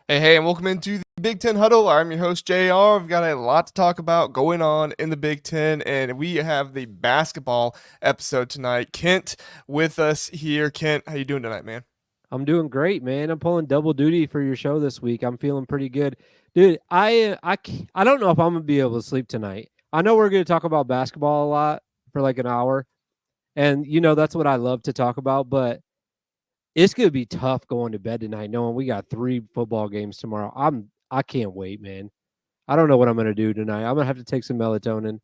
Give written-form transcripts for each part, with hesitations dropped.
Hey, and welcome into the Big Ten Huddle. I'm your host, JR. We've got a lot to talk about going on in the Big Ten, and we have the basketball episode tonight. Kent with us here. Kent, how you doing tonight, man? I'm doing great, man. I'm pulling double duty for your show this week. I'm feeling pretty good, dude. I don't know if I'm gonna be able to sleep tonight. I know we're gonna talk about basketball a lot for like an hour, and that's what I love to talk about. But it's gonna be tough going to bed tonight, knowing we got 3 football games tomorrow. I can't wait, man. I don't know what I'm gonna do tonight. I'm gonna have to take some melatonin.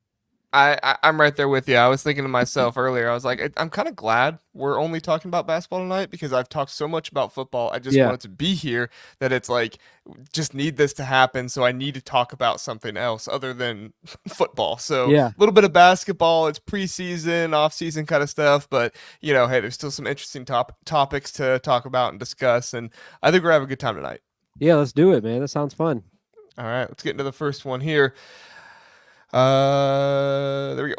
I'm right there with you. I was thinking to myself earlier, I was like, I'm kind of glad we're only talking about basketball tonight because I've talked so much about football. I just Yeah, wanted to be here that it's like, just need this to happen. So I need to talk about something else other than football. So a yeah, little bit of basketball. It's preseason, off season kind of stuff. But, hey, there's still some interesting topics to talk about and discuss. And I think we're having a good time tonight. yeah. Let's do it, man. That sounds fun. All right, let's get into the first one here. There we go.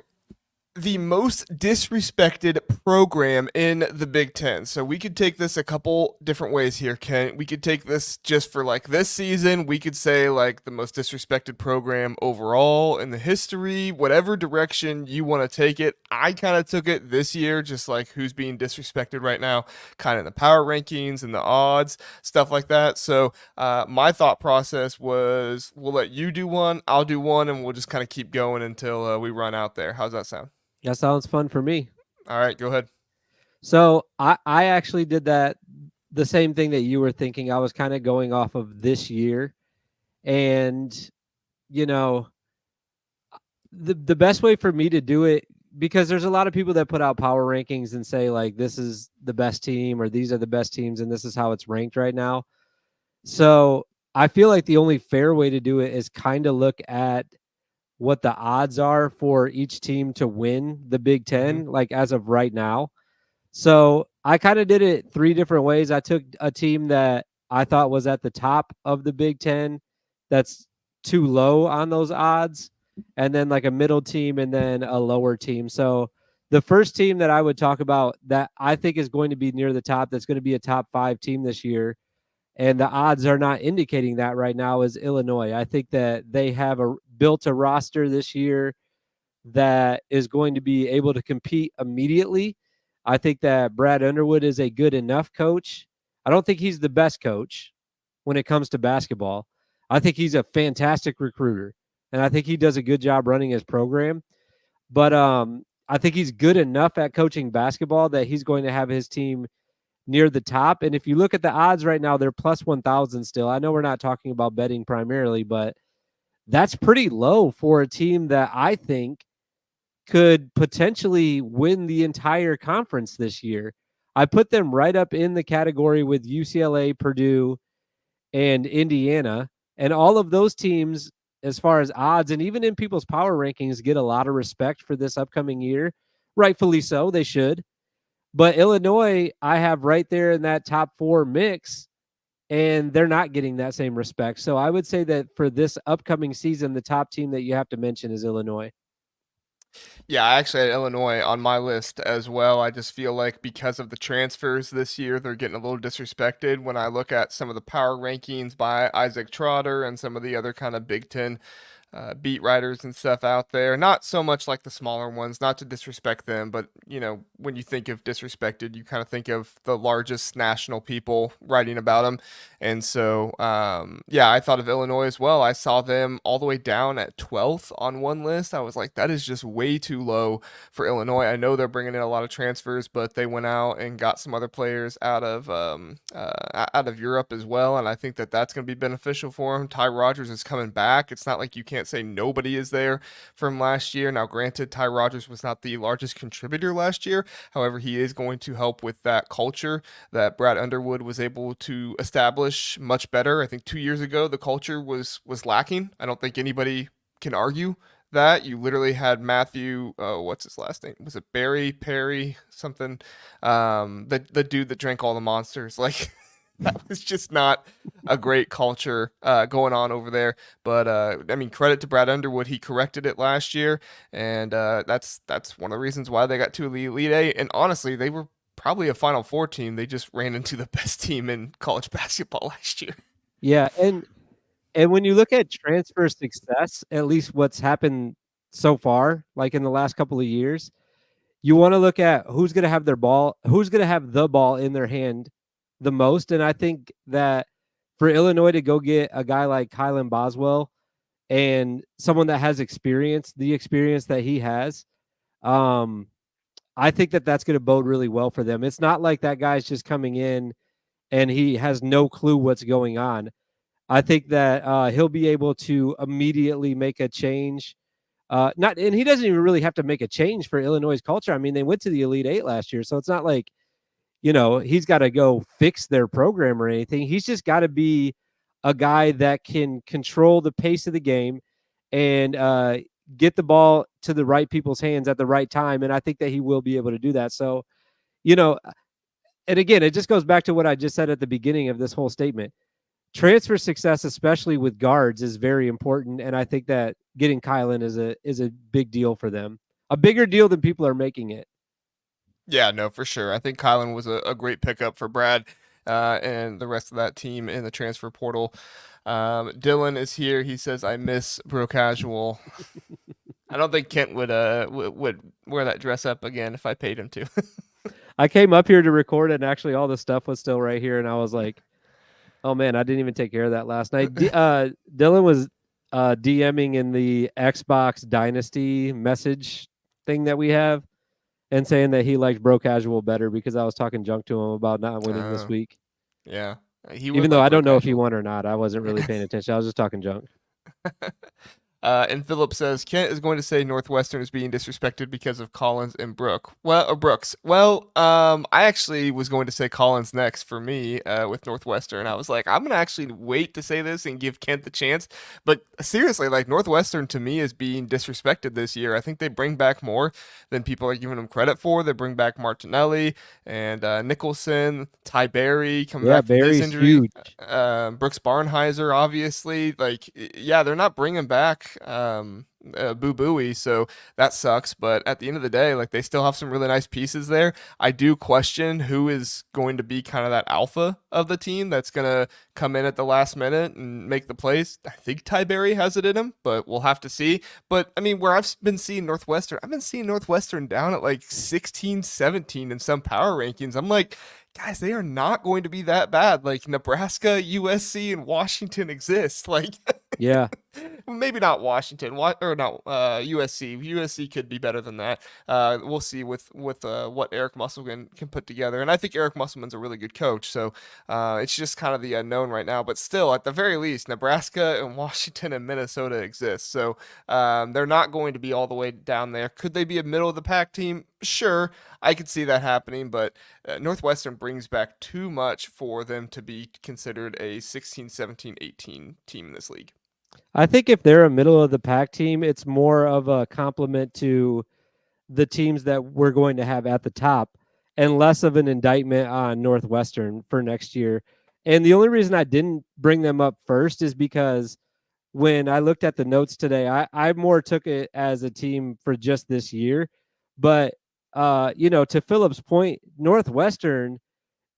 The most disrespected program in the Big Ten. So we could take this a couple different ways here, Ken. We could take this just for like this season. We could say like the most disrespected program overall in the history, whatever direction you want to take it. I kind of took it this year, just like who's being disrespected right now, kind of in the power rankings and the odds, stuff like that. So my thought process was we'll let you do one, I'll do one, and we'll just kind of keep going until we run out there. How's that sound? That sounds fun for me. All right, go ahead. So I actually did that the same thing that you were thinking. I was kind of going off of this year, and you know the best way for me to do it, because there's a lot of people that put out power rankings and say like this is the best team or these are the best teams and this is how it's ranked right now. So I feel like the only fair way to do it is kind of look at what the odds are for each team to win the Big Hmm. Ten, like as of right now. So I kind of did it 3 different ways. I took a team that I thought was at the top of the Big Ten that's too low on those odds, and then like a middle team and then a lower team. So the first team that I would talk about that I think is going to be near the top, that's going to be a top 5 team this year, and the odds are not indicating that right now, is Illinois. I think that they have built a roster this year that is going to be able to compete immediately. I think that Brad Underwood is a good enough coach. I don't think he's the best coach when it comes to basketball. I think he's a fantastic recruiter, and I think he does a good job running his program. But I think he's good enough at coaching basketball that he's going to have his team near the top. And if you look at the odds right now, they're plus 1,000 still. I know we're not talking about betting primarily, but that's pretty low for a team that I think could potentially win the entire conference this year. I put them right up in the category with UCLA, Purdue, and Indiana. And all of those teams, as far as odds and even in people's power rankings, get a lot of respect for this upcoming year. Rightfully so, they should. But Illinois, I have right there in that top 4 mix, and they're not getting that same respect. So I would say that for this upcoming season, the top team that you have to mention is Illinois. Yeah, I actually had Illinois on my list as well. I just feel like because of the transfers this year, they're getting a little disrespected when I look at some of the power rankings by Isaac Trotter and some of the other kind of Big Ten beat writers and stuff out there. Not so much like the smaller ones, not to disrespect them, but when you think of disrespected, you kind of think of the largest national people writing about them. And so, yeah, I thought of Illinois as well. I saw them all the way down at 12th on one list. I was like, that is just way too low for Illinois. I know they're bringing in a lot of transfers, but they went out and got some other players out of Europe as well, and I think that that's going to be beneficial for them. Ty Rogers is coming back. It's not like you can't say nobody is there from last year. Now, granted, Ty Rogers was not the largest contributor last year. However, he is going to help with that culture that Brad Underwood was able to establish much better. I think 2 years ago the culture was lacking. I don't think anybody can argue that. You literally had Matthew, what's his last name? Was it Barry Perry something? The dude that drank all the monsters. Like that was just not a great culture going on over there. But I mean, credit to Brad Underwood, he corrected it last year, and that's one of the reasons why they got to the Elite Eight. And honestly, they were probably a Final Four team. They just ran into the best team in college basketball last year. Yeah, and when you look at transfer success, at least what's happened so far, like in the last couple of years, you want to look at who's going to have who's going to have the ball in their hand the most. And I think that for Illinois to go get a guy like Kylan Boswell and someone that has experience, the experience that he has, um, I think that that's going to bode really well for them. It's not like that guy's just coming in and he has no clue what's going on. I think that he'll be able to immediately make a change. Not, and he doesn't even really have to make a change for Illinois' culture. I mean, they went to the Elite Eight last year, so it's not like he's got to go fix their program or anything. He's just got to be a guy that can control the pace of the game and get the ball to the right people's hands at the right time. And I think that he will be able to do that. So, you know, and again, it just goes back to what I just said at the beginning of this whole statement. Transfer success, especially with guards, is very important, and I think that getting Kylan is a big deal for them, a bigger deal than people are making it. Yeah, no, for sure. I think Kylan was a great pickup for Brad and the rest of that team in the transfer portal. Dylan is here. He says, "I miss bro casual." I don't think Kent would wear that dress up again if I paid him to. I came up here to record, and actually, all the stuff was still right here, and I was like, "Oh man, I didn't even take care of that last night." Dylan was DMing in the Xbox Dynasty message thing that we have, and saying that he liked bro casual better because I was talking junk to him about not winning this uh, week. yeah, he would Even though like I bro don't know if he casual. won or not, I wasn't really paying attention. I was just talking junk. And Philip says Kent is going to say Northwestern is being disrespected because of Collins and Brooks. Well, I actually was going to say Collins next for me with Northwestern. I was like, I'm gonna actually wait to say this and give Kent the chance. But seriously, like Northwestern to me is being disrespected this year. I think they bring back more than people are giving them credit for. They bring back Martinelli and Nicholson, Ty Berry coming Yeah, back from his Barry's injury. huge. Brooks Barnheiser, obviously, like yeah, they're not bringing back Boo Booey, so that sucks. But at the end of the day, like they still have some really nice pieces there. I do question who is going to be kind of that alpha of the team that's gonna come in at the last minute and make the plays. I think Ty Berry has it in him, but we'll have to see. But I mean, where I've been seeing Northwestern, I've been seeing Northwestern down at like 16, 17 in some power rankings. I'm like, guys, they are not going to be that bad. Like Nebraska, USC, and Washington exist. Like Yeah. maybe not Washington, or not USC. USC could be better than that. We'll see with what Eric Musselman can put together, and I think Eric Musselman's a really good coach. So it's just kind of the unknown right now. But still, at the very least, Nebraska and Washington and Minnesota exist. So they're not going to be all the way down there. Could they be a middle of the pack team? Sure, I could see that happening, but Northwestern brings back too much for them to be considered a 16, 17, 18 team in this league. I think if they're a middle of the pack team, it's more of a compliment to the teams that we're going to have at the top and less of an indictment on Northwestern for next year. And the only reason I didn't bring them up first is because when I looked at the notes today, I more took it as a team for just this year. But to Philip's point, Northwestern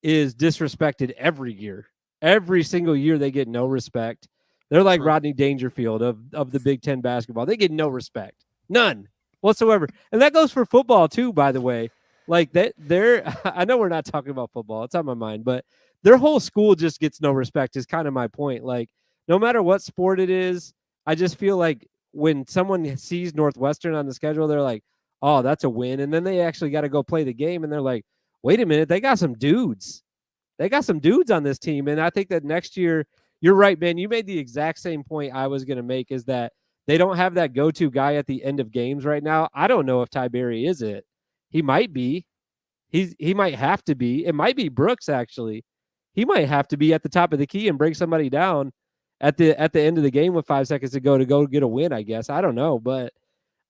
is disrespected every year. Every single year they get no respect. They're like True. Rodney Dangerfield of the Big Ten basketball. They get no respect. None whatsoever. And that goes for football too, by the way. Like that they're I know we're not talking about football. It's on my mind, but their whole school just gets no respect is kind of my point. Like no matter what sport it is, I just feel like when someone sees Northwestern on the schedule, they're like, "Oh, that's a win." And then they actually got to go play the game and they're like, "Wait a minute, they got some dudes. They got some dudes on this team." And I think that next year, you're right, Ben. You made the exact same point I was going to make is that they don't have that go-to guy at the end of games right now. I don't know if Ty Berry is it. He might be. He might have to be. It might be Brooks actually. He might have to be at the top of the key and break somebody down at the end of the game with 5 seconds to go get a win. I guess I don't know, but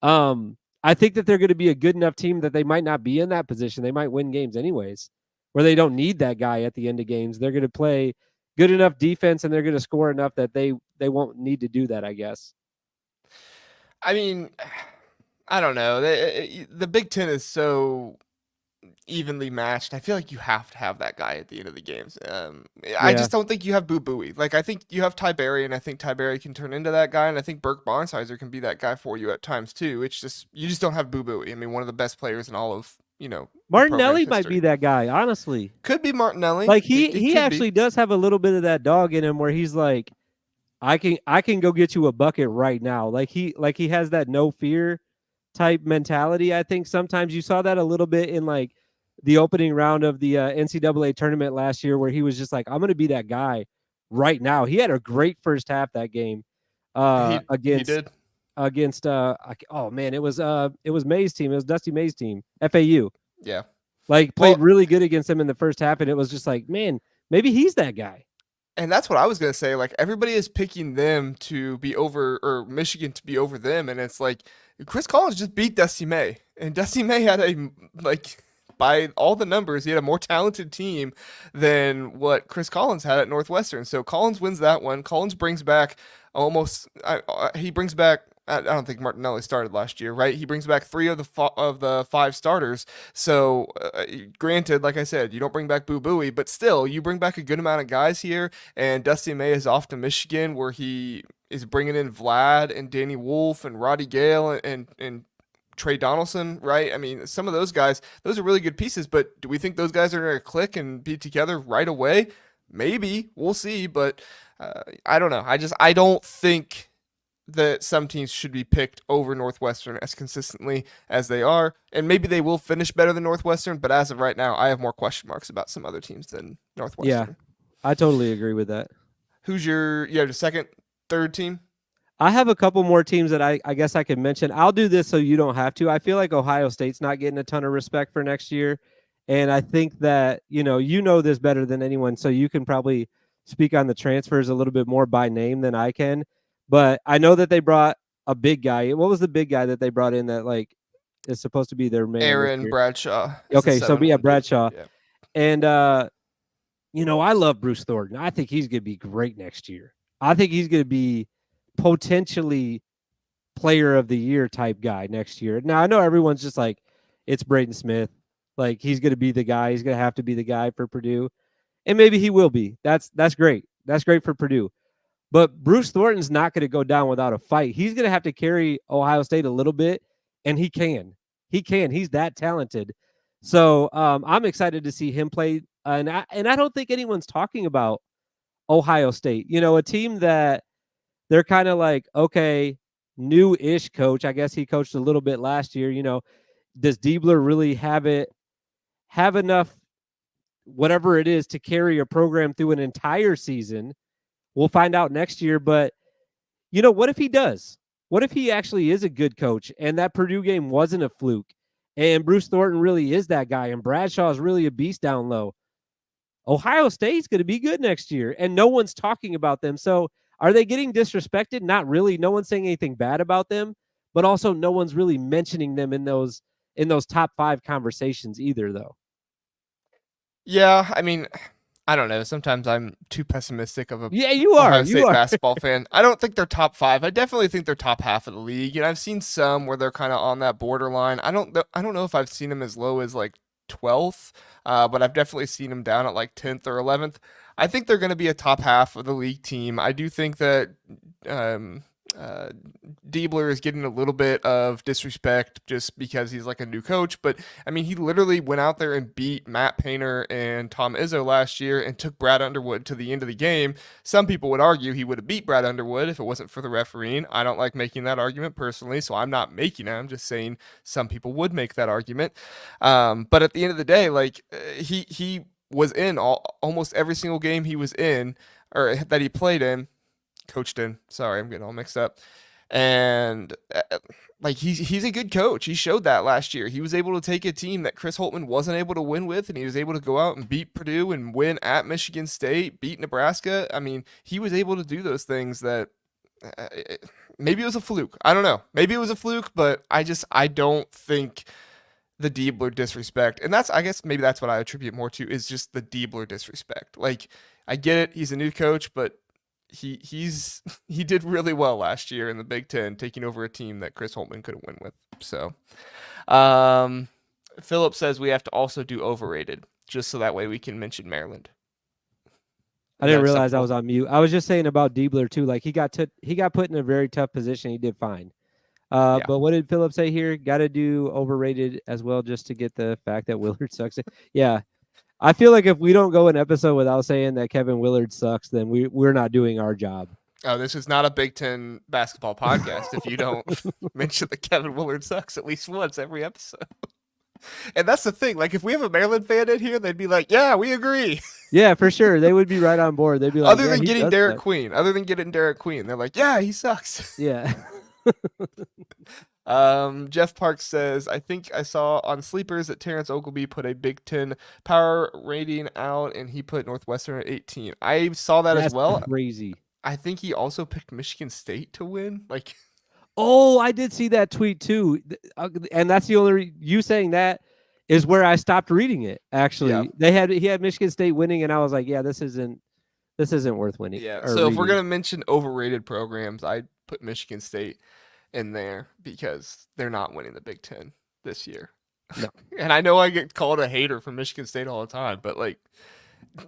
I think that they're going to be a good enough team that they might not be in that position. They might win games anyways, where they don't need that guy at the end of games. They're going to play good enough defense and they're going to score enough that they won't need to do that, I guess. I mean, I don't know. The Big Ten is so evenly matched. I feel like you have to have that guy at the end of the games. I Yeah. just don't think you have Boo Booey. Like I think you have Ty Berry, and I think Ty Berry can turn into that guy, and I think Burke Bonsizer can be that guy for you at times too. It's just you just don't have Boo Booey. I mean, one of the best players in all of the program's Martinelli might be history. that guy, honestly. Could be Martinelli. Like It he could be. actually does have a little bit of that dog in him where he's like, I can go get you a bucket right now. Like he has that no fear type mentality. I think sometimes you saw that a little bit in like the opening round of the NCAA tournament last year, where he was just like, I'm going to be that guy right now. He had a great first half that game He against did. oh man, it was May's team. It was Dusty May's team, FAU. Yeah. Like played Well, really good against him in the first half, and it was just like, man, maybe he's that guy. and that's what I was gonna say. Like everybody is picking them to be over, or Michigan to be over them, and it's like Chris Collins just beat Dusty May, and Dusty May had a like by all the numbers, he had a more talented team than what Chris Collins had at Northwestern. So Collins wins that one. Collins brings back he brings back. I don't think Martinelli started last year, right? He brings back three of the five starters. So, granted, like I said, you don't bring back Boo Booey, but still, you bring back a good amount of guys here. And Dusty May is off to Michigan, where he is bringing in Vlad and Danny Wolf and Roddy Gale and Trey Donaldson, right? I mean, some of those guys, those are really good pieces. But do we think those guys are going to click and be together right away? Maybe we'll see, but I don't know. I don't think that some teams should be picked over Northwestern as consistently as they are. And maybe they will finish better than Northwestern, but as of right now, I have more question marks about some other teams than Yeah, Northwestern. I totally agree with that. Who's the second, third team? I have a couple more teams that I guess I could mention. I'll do this so you don't have to. I feel like Ohio State's not getting a ton of respect for next year. And I think that, you know this better than anyone, so you can probably speak on the transfers a little bit more by name than I can. But I know that they brought a big guy. What was the big guy that they brought in that like is supposed to be their man this Aaron year? Bradshaw is the Okay, so yeah, 7-1 pick. Bradshaw. Yeah. And I love Bruce Thornton. I think he's going to be great next year. I think he's going to be potentially player of the year type guy next year. Now, I know everyone's just like, it's Braden Smith. Like, he's going to be the guy. He's going to have to be the guy for Purdue. And maybe he will be. That's great. That's great for Purdue. But Bruce Thornton's not going to go down without a fight. He's going to have to carry Ohio State a little bit, and he can. He can. He's that talented. So I'm excited to see him play. And I don't think anyone's talking about Ohio State. A team that they're kind of like, okay, new-ish coach. I guess he coached a little bit last year. Does Diebler really have enough, whatever it is, to carry a program through an entire season? We'll find out next year. But what if he does? What if he actually is a good coach and that Purdue game wasn't a fluke and Bruce Thornton really is that guy and Bradshaw is really a beast down low? Ohio State's going to be good next year, and no one's talking about them. So are they getting disrespected? Not really. No one's saying anything bad about them, but also no one's really mentioning them in those top 5 conversations either, though. Yeah, I mean, I don't know. Sometimes I'm too pessimistic of a Yeah, you are. Ohio You State are. basketball fan. I don't think they're top 5. I definitely think they're top half of the league. And I've seen some where they're kind of on that borderline. I don't know if I've seen them as low as like 12th, but I've definitely seen them down at like 10th or 11th. I think they're going to be a top half of the league team. I do think that um, uh, Diebler is getting a little bit of disrespect just because he's like a new coach. But I mean, he literally went out there and beat Matt Painter and Tom Izzo last year and took Brad Underwood to the end of the game. Some people would argue he would have beat Brad Underwood if it wasn't for the refereeing. I don't like making that argument personally, so I'm not making it. I'm just saying some people would make that argument. But at the end of the day, like he was in almost every single game he was in or that he played in, coached in. Sorry, I'm getting all mixed up. And like he's a good coach. He showed that last year. He was able to take a team that Chris Holtmann wasn't able to win with, and he was able to go out and beat Purdue and win at Michigan State, beat Nebraska. I mean, he was able to do those things that uh, maybe it was a fluke. I don't know. Maybe it was a fluke, but I don't think the Diebler disrespect, and I guess maybe that's what I attribute more to is just the Diebler disrespect. Like I get it, he's a new coach, but he did really well last year in the Big Ten, taking over a team that Chris Holtmann couldn't win with. So, um, Philip says we have to also do overrated, just so that way we can mention Maryland. I Is that didn't realize I acceptable? was on mute. I was just saying about Diebler too. Like he got put in a very tough position. He did fine. Yeah. But what did Philip say here? Got to do overrated as well, just to get the fact that Willard sucks. Yeah, I feel like if we don't go an episode without saying that Kevin Willard sucks, then we're not doing our job. Oh, this is not a Big Ten basketball podcast if you don't mention that Kevin Willard sucks at least once every episode. And that's the thing. Like, if we have a Maryland fan in here, they'd be like, "Yeah, we agree." Yeah, for sure. They would be right on board. They'd be like, Other yeah, than he getting does Derek suck. Queen, they're like, "Yeah, he sucks." Yeah. Jeff Parks says, I think I saw on Sleepers that Terrence Ogleby put a Big Ten power rating out, and he put Northwestern at 18. I saw that as That's well. crazy. I think he also picked Michigan State to win. Like, Oh, I did see that tweet too. And that's the only you saying that is where I stopped reading it. Actually, he had Michigan State winning, and I was like, yeah, this isn't worth winning. yeah. Or So if we're reading. gonna mention overrated programs, I put Michigan State in there because they're not winning the Big Ten this year. No. And I know I get called a hater for Michigan State all the time, but like,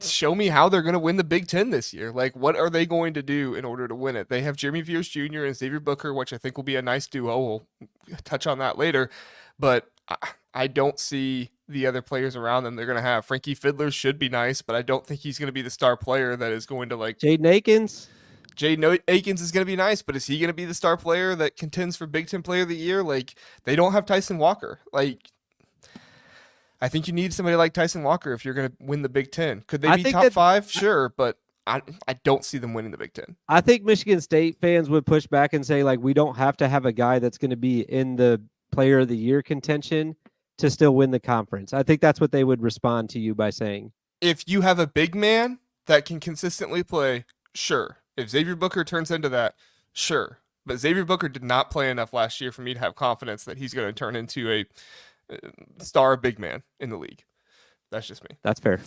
show me how they're going to win the Big Ten this year. Like, what are they going to do in order to win it? They have Jeremy Fears Jr. and Xavier Booker, which I think will be a nice duo. We'll touch on that later. But I don't see the other players around them they're going to have. Frankie Fiddler should be nice, but I don't think he's going to be the star player that is going to, like, Jaden Akins. Jaden Akins is going to be nice, but is he going to be the star player that contends for Big Ten Player of the Year? Like, they don't have Tyson Walker. Like, I think you need somebody like Tyson Walker if you're going to win the Big Ten. Could they be top 5? Sure, but I don't see them winning the Big Ten. I think Michigan State fans would push back and say, like, we don't have to have a guy that's going to be in the Player of the Year contention to still win the conference. I think that's what they would respond to you by saying. If you have a big man that can consistently play, sure. If Xavier Booker turns into that, sure. But Xavier Booker did not play enough last year for me to have confidence that he's going to turn into a star big man in the league. That's just me. That's fair.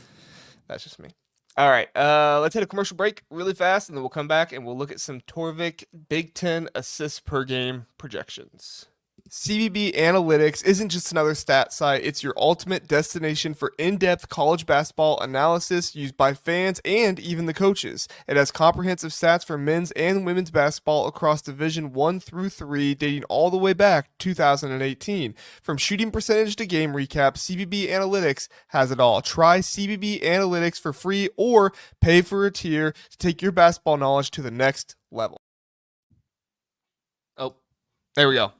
That's just me. All right, let's hit a commercial break really fast, and then we'll come back and we'll look at some Torvik Big Ten assists per game projections. CBB Analytics isn't just another stat site, it's your ultimate destination for in-depth college basketball analysis used by fans and even the coaches. It has comprehensive stats for men's and women's basketball across Division 1 through 3, dating all the way back to 2018. From shooting percentage to game recap, CBB Analytics has it all. Try CBB Analytics for free or pay for a tier to take your basketball knowledge to the next level. Oh, there we go.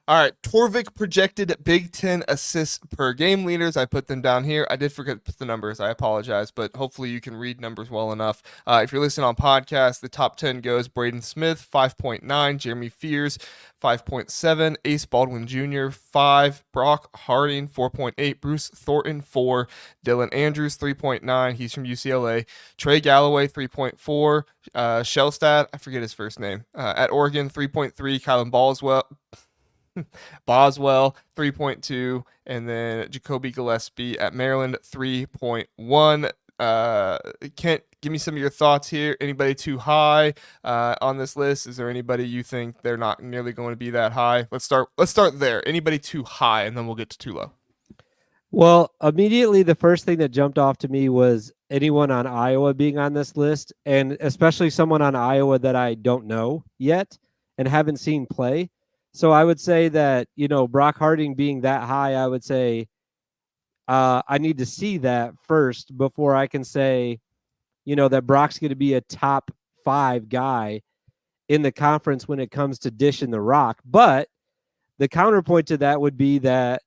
All right, Torvik projected Big Ten assists per game leaders. I put them down here. I did forget to put the numbers. I apologize, but hopefully you can read numbers well enough. If you're listening on podcast, the top 10 goes Braden Smith, 5.9, Jeremy Fears, 5.7, Ace Baldwin Jr., 5, Brock Harding, 4.8, Bruce Thornton, 4, Dylan Andrews, 3.9, he's from UCLA, Trey Galloway, 3.4, Shellstad, I forget his first name, at Oregon, 3.3, Kylan Boswell 3.2, and then Jacoby Gillespie at Maryland 3.1. Kent, give me some of your thoughts here. Anybody too high on this list? Is there anybody you think they're not nearly going to be that high? Let's start there. Anybody too high, and then we'll get to too low. Well, immediately the first thing that jumped off to me was anyone on Iowa being on this list, and especially someone on Iowa that I don't know yet and haven't seen play. So I would say that, Brock Harding being that high, I would say I need to see that first before I can say, that Brock's going to be a top 5 guy in the conference when it comes to dishing the rock. But the counterpoint to that would be that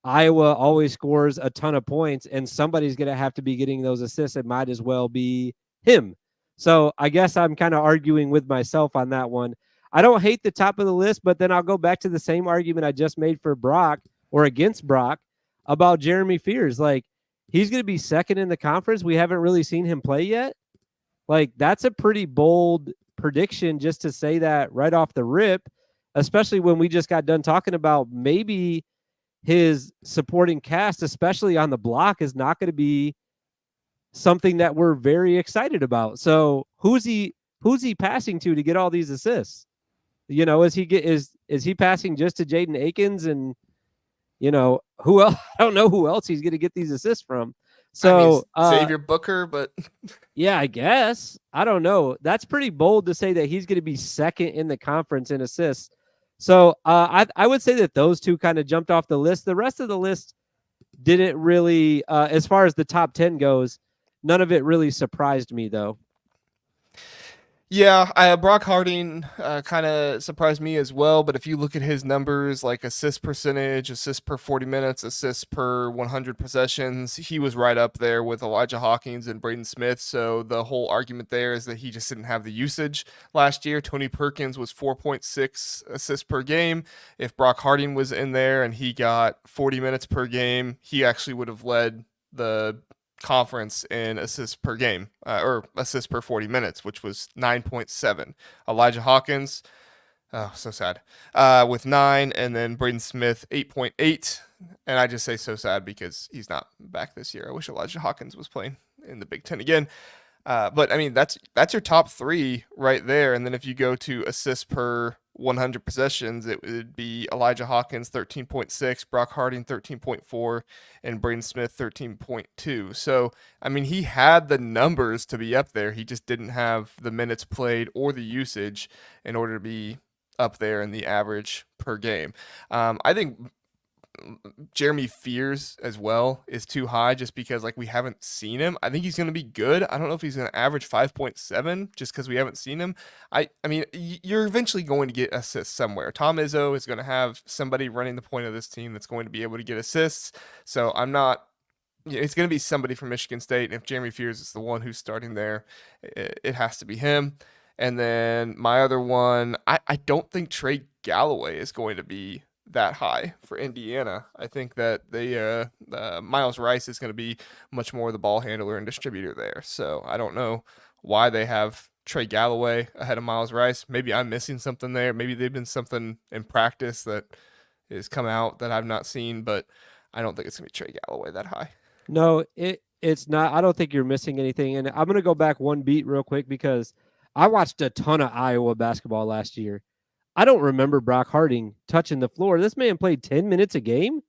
Iowa always scores a ton of points, and somebody's going to have to be getting those assists. It might as well be him. So I guess I'm kind of arguing with myself on that one. I don't hate the top of the list, but then I'll go back to the same argument I just made for Brock or against Brock about Jeremy Fears. Like, he's going to be second in the conference. We haven't really seen him play yet. Like, that's a pretty bold prediction just to say that right off the rip, especially when we just got done talking about maybe his supporting cast, especially on the block, is not going to be something that we're very excited about. So who's he passing to get all these assists? Is he passing just to Jaden Akins and who else? I don't know who else he's going to get these assists from. I mean, So, Xavier Booker, but yeah, I guess. I don't know. That's pretty bold to say that he's going to be second in the conference in assists. So I would say that those two kind of jumped off the list. The rest of the list didn't really, as far as the top 10 goes, none of it really surprised me, though. yeah, Brock Harding kind of surprised me as well. But if you look at his numbers, like assist percentage, assists per 40 minutes, assists per 100 possessions, he was right up there with Elijah Hawkins and Braden Smith. So the whole argument there is that he just didn't have the usage last year. Tony Perkins was 4.6 assists per game. If Brock Harding was in there and he got 40 minutes per game, he actually would have led the conference in assists per game or assists per 40 minutes, which was 9.7. Elijah Hawkins, oh, so sad, with 9, and then Braden Smith, 8.8. And I just say so sad because he's not back this year. I wish Elijah Hawkins was playing in the Big Ten again. But I mean, that's your top 3 right there. And then if you go to assists per 100 possessions, it would be Elijah Hawkins 13.6, Brock Harding 13.4, and Braden Smith 13.2. So, I mean, he had the numbers to be up there. He just didn't have the minutes played or the usage in order to be up there in the average per game. I think Jeremy Fears as well is too high just because like we haven't seen him. I think he's going to be good. I don't know if he's going to average 5.7 just because we haven't seen him. I mean, you're eventually going to get assists somewhere. Tom Izzo is going to have somebody running the point of this team that's going to be able to get assists. So I'm not. It's going to be somebody from Michigan State, and if Jeremy Fears is the one who's starting there, it has to be him. And then my other one, I don't think Trey Galloway is going to be that high for Indiana. I think that they Miles Rice is going to be much more the ball handler and distributor there. So I don't know why they have Trey Galloway ahead of Miles Rice. Maybe I'm missing something there. Maybe they've been something in practice that has come out that I've not seen, but I don't think it's going to be Trey Galloway that high. No, it's not. I don't think you're missing anything. And I'm going to go back one beat real quick because I watched a ton of Iowa basketball last year. I don't remember Brock Harding touching the floor. This man played 10 minutes a game.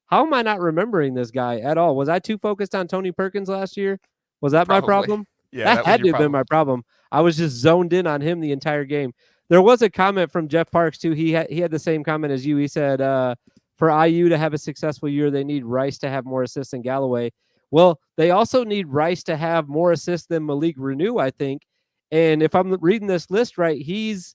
How am I not remembering this guy at all? Was I too focused on Tony Perkins last year? Was that Probably. my problem? Yeah, that had to have been my problem. I was just zoned in on him the entire game. There was a comment from Jeff Parks too. He had the same comment as you. He said, for IU to have a successful year, they need Rice to have more assists than Galloway. Well, they also need Rice to have more assists than Malik Renew, I think. And if I'm reading this list right, he's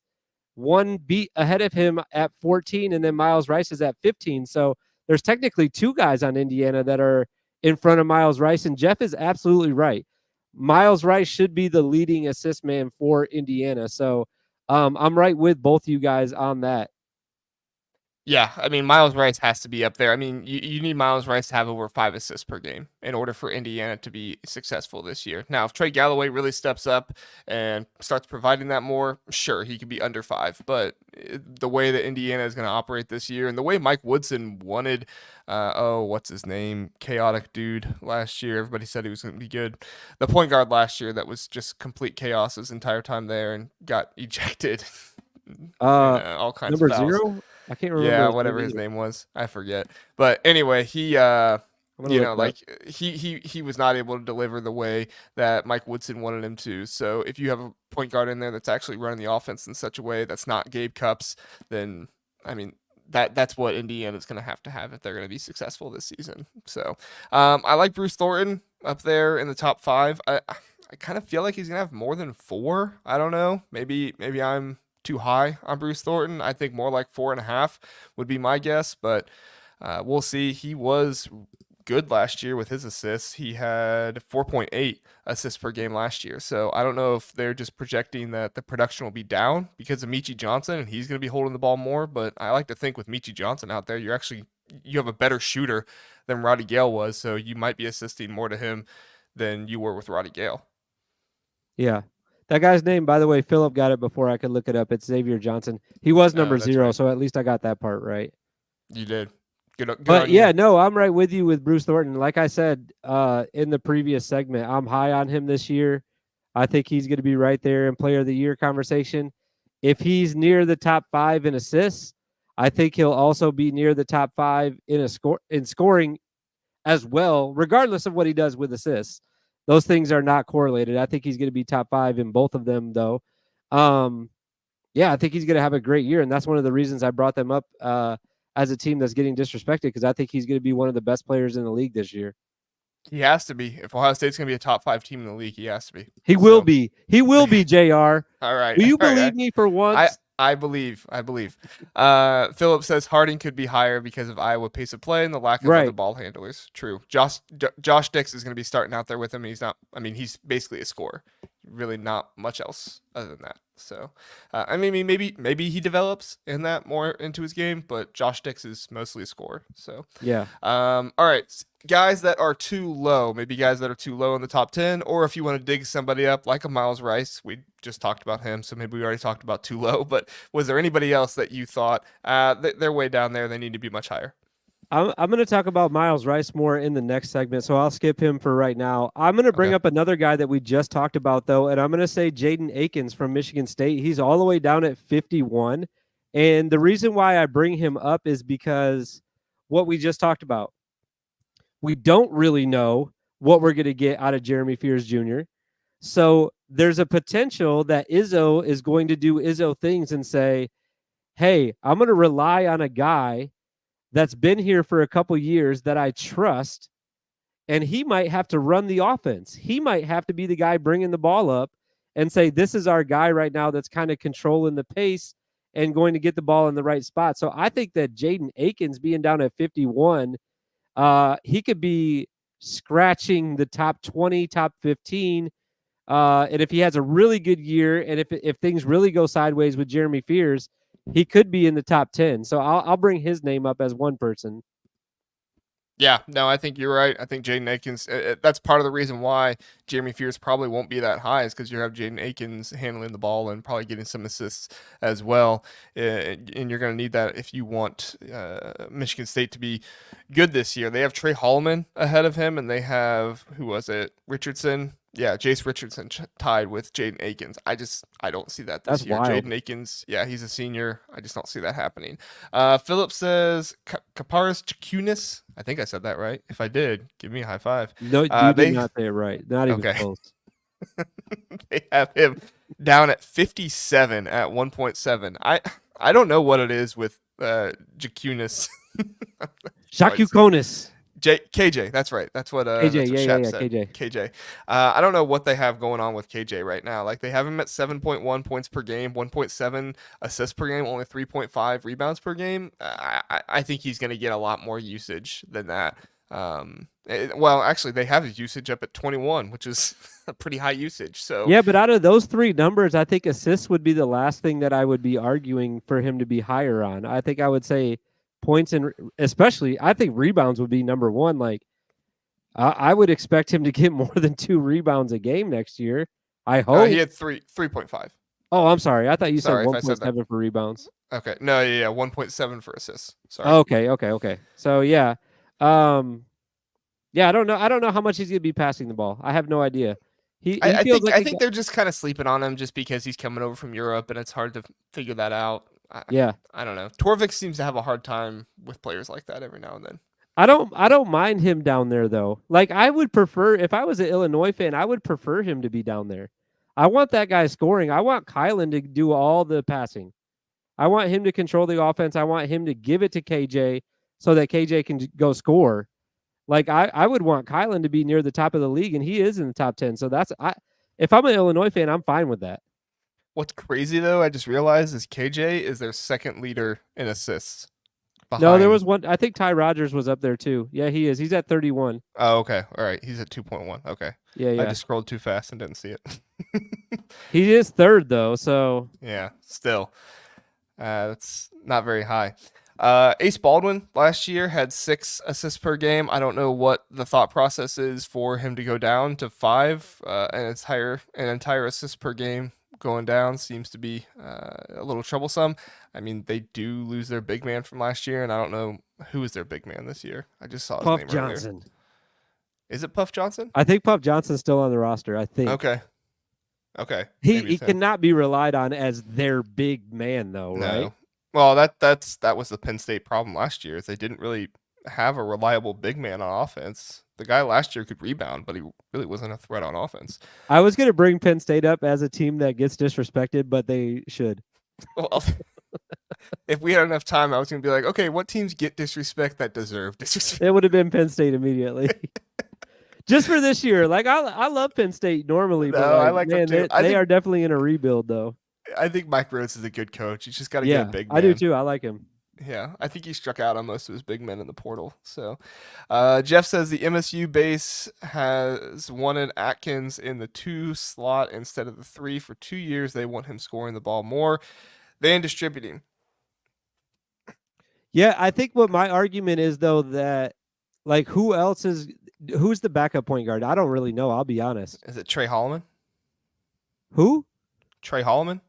one beat ahead of him at 14, and then Miles Rice is at 15. So there's technically 2 guys on Indiana that are in front of Miles Rice, and Jeff is absolutely right. Miles Rice should be the leading assist man for Indiana. So I'm right with both you guys on that. Yeah, I mean, Miles Rice has to be up there. I mean, you need Miles Rice to have over 5 assists per game in order for Indiana to be successful this year. Now, if Trey Galloway really steps up and starts providing that more, sure, he could be under 5. But the way that Indiana is going to operate this year and the way Mike Woodson wanted, what's his name? Chaotic dude last year. Everybody said he was going to be good. The point guard last year that was just complete chaos his entire time there and got ejected. All kinds number of fouls. 0? I can't remember. Yeah, whatever his name was, I forget. But anyway, he he was not able to deliver the way that Mike Woodson wanted him to. So if you have a point guard in there that's actually running the offense in such a way that's not Gabe Cupps, then I mean that's what Indiana's going to have if they're going to be successful this season. So I like Bruce Thornton up there in the top 5. I kind of feel like he's going to have more than 4. I don't know. Maybe I'm too high on Bruce Thornton. I think more like 4.5 would be my guess, but we'll see. He was good last year with his assists. He had 4.8 assists per game last year. So I don't know if they're just projecting that the production will be down because of Meechie Johnson and he's going to be holding the ball more. But I like to think with Meechie Johnson out there, you have a better shooter than Roddy Gale was. So you might be assisting more to him than you were with Roddy Gale. Yeah. That guy's name, by the way, Philip got it before I could look it up. It's Xavier Johnson. He was number 0, right. So at least I got that part right. You did. Good but yeah, no, I'm right with you with Bruce Thornton. Like I said in the previous segment, I'm high on him this year. I think he's going to be right there in Player of the Year conversation. If he's near the top 5 in assists, I think he'll also be near the top 5 in scoring as well, regardless of what he does with assists. Those things are not correlated. I think he's going to be top 5 in both of them, though. Yeah, I think he's going to have a great year, and that's one of the reasons I brought them up as a team that's getting disrespected, because I think he's going to be one of the best players in the league this year. He has to be. If Ohio State's going to be a top 5 team in the league, he has to be. He will be. He will be, JR. All right. Will you all right. believe me for once? I believe. Philip says Harding could be higher because of Iowa pace of play and the lack of other ball handlers. True. Josh Dix is going to be starting out there with him. And he's not. I mean, he's basically a scorer. Really, not much else other than that. So, I mean, maybe he develops in that more into his game, but Josh Dix is mostly a scorer. So, yeah. All right. Guys that are too low, maybe guys that are too low in the top 10, or if you want to dig somebody up like a Miles Rice, we just talked about him, so maybe we already talked about too low, but was there anybody else that you thought they're way down there, they need to be much higher? I'm going to talk about Miles Rice more in the next segment, so I'll skip him for right now. I'm going to bring up another guy that we just talked about, though, and I'm going to say Jaden Akins from Michigan State. He's all the way down at 51, and the reason why I bring him up is because what we just talked about. We don't really know what we're going to get out of Jeremy Fears Jr. So there's a potential that Izzo is going to do Izzo things and say, hey, I'm going to rely on a guy that's been here for a couple years that I trust, and he might have to run the offense. He might have to be the guy bringing the ball up and say, this is our guy right now that's kind of controlling the pace and going to get the ball in the right spot. So I think that Jaden Akins being down at 51, he could be scratching the top 20, top 15. And if he has a really good year, and if things really go sideways with Jeremy Fears, he could be in the top 10. So I'll bring his name up as one person. Yeah, no, I think you're right. I think Jaden Akins, that's part of the reason why Jeremy Fears probably won't be that high, is because you have Jaden Akins handling the ball and probably getting some assists as well. And you're going to need that if you want Michigan State to be good this year. They have Trey Holloman ahead of him, and they have, who was it? Richardson. Yeah, Jace Richardson tied with Jaden Akins. I don't see that this year. Jaden Akins, yeah, he's a senior. I just don't see that happening. Philip says Kaparis Chakunis. I think I said that right. If I did, give me a high five. No, you did not say it right. Not even close. They have him down at 57 at 1.7. I don't know what it is with Chakunis. Chakukonis. KJ, that's right. That's what KJ, Shaq said. KJ. I don't know what they have going on with KJ right now. Like, they have him at 7.1 points per game, 1.7 assists per game, only 3.5 rebounds per game. I think he's going to get a lot more usage than that. Well, actually, they have his usage up at 21, which is a pretty high usage. So yeah, but out of those three numbers, I think assists would be the last thing that I would be arguing for him to be higher on. I think I would say points, and especially I think rebounds would be number one. Like, I would expect him to get more than 2 rebounds a game next year. I hope. He had 3.5. Oh, I'm sorry. I thought you said 1.7 for rebounds. Okay. No, yeah, 1.7 for assists. Sorry. Okay. So yeah. Yeah, I don't know how much he's going to be passing the ball. I have no idea. I think they're just kind of sleeping on him just because he's coming over from Europe, and it's hard to figure that out. I don't know. Torvik seems to have a hard time with players like that every now and then. I don't mind him down there, though. Like, I would prefer, if I was an Illinois fan, I would prefer him to be down there. I want that guy scoring. I want Kylan to do all the passing. I want him to control the offense. I want him to give it to KJ so that KJ can go score. Like, I would want Kylan to be near the top of the league, and he is in the top 10. So if I'm an Illinois fan, I'm fine with that. What's crazy, though, I just realized, is KJ is their second leader in assists. No, there was one. I think Ty Rodgers was up there, too. Yeah, he is. He's at 31. Oh, okay. All right. He's at 2.1. Okay. Yeah. I just scrolled too fast and didn't see it. He is third, though, so. Yeah, still. That's not very high. Ace Baldwin last year had 6 assists per game. I don't know what the thought process is for him to go down to 5. An entire assist per game going down seems to be a little troublesome. I mean, they do lose their big man from last year, and I don't know who is their big man this year. I just saw his Puff name Johnson. earlier. Is it Puff Johnson? I think Puff Johnson's still on the roster, I think. Okay. He cannot be relied on as their big man, though, right? Well, that was the Penn State problem last year. Is they didn't really have a reliable big man on offense. The guy last year could rebound, but he really wasn't a threat on offense. I was going to bring Penn State up as a team that gets disrespected, but they should. Well, if we had enough time, I was going to be like, okay, what teams get disrespect that deserve disrespect? It would have been Penn State immediately. Just for this year. Like, I love Penn State normally, No, but I like them too. they are definitely in a rebuild, though. I think Mike Rhodes is a good coach. He's just got to get a big man. I do too. I like him. Yeah, I think he struck out on most of his big men in the portal. So, Jeff says the MSU base has wanted Atkins in the 2 slot instead of the 3 for 2 years. They want him scoring the ball more than distributing. Yeah, I think what my argument is, though, that like who's the backup point guard? I don't really know. I'll be honest. Is it Trey Holloman? Who? Trey Holloman?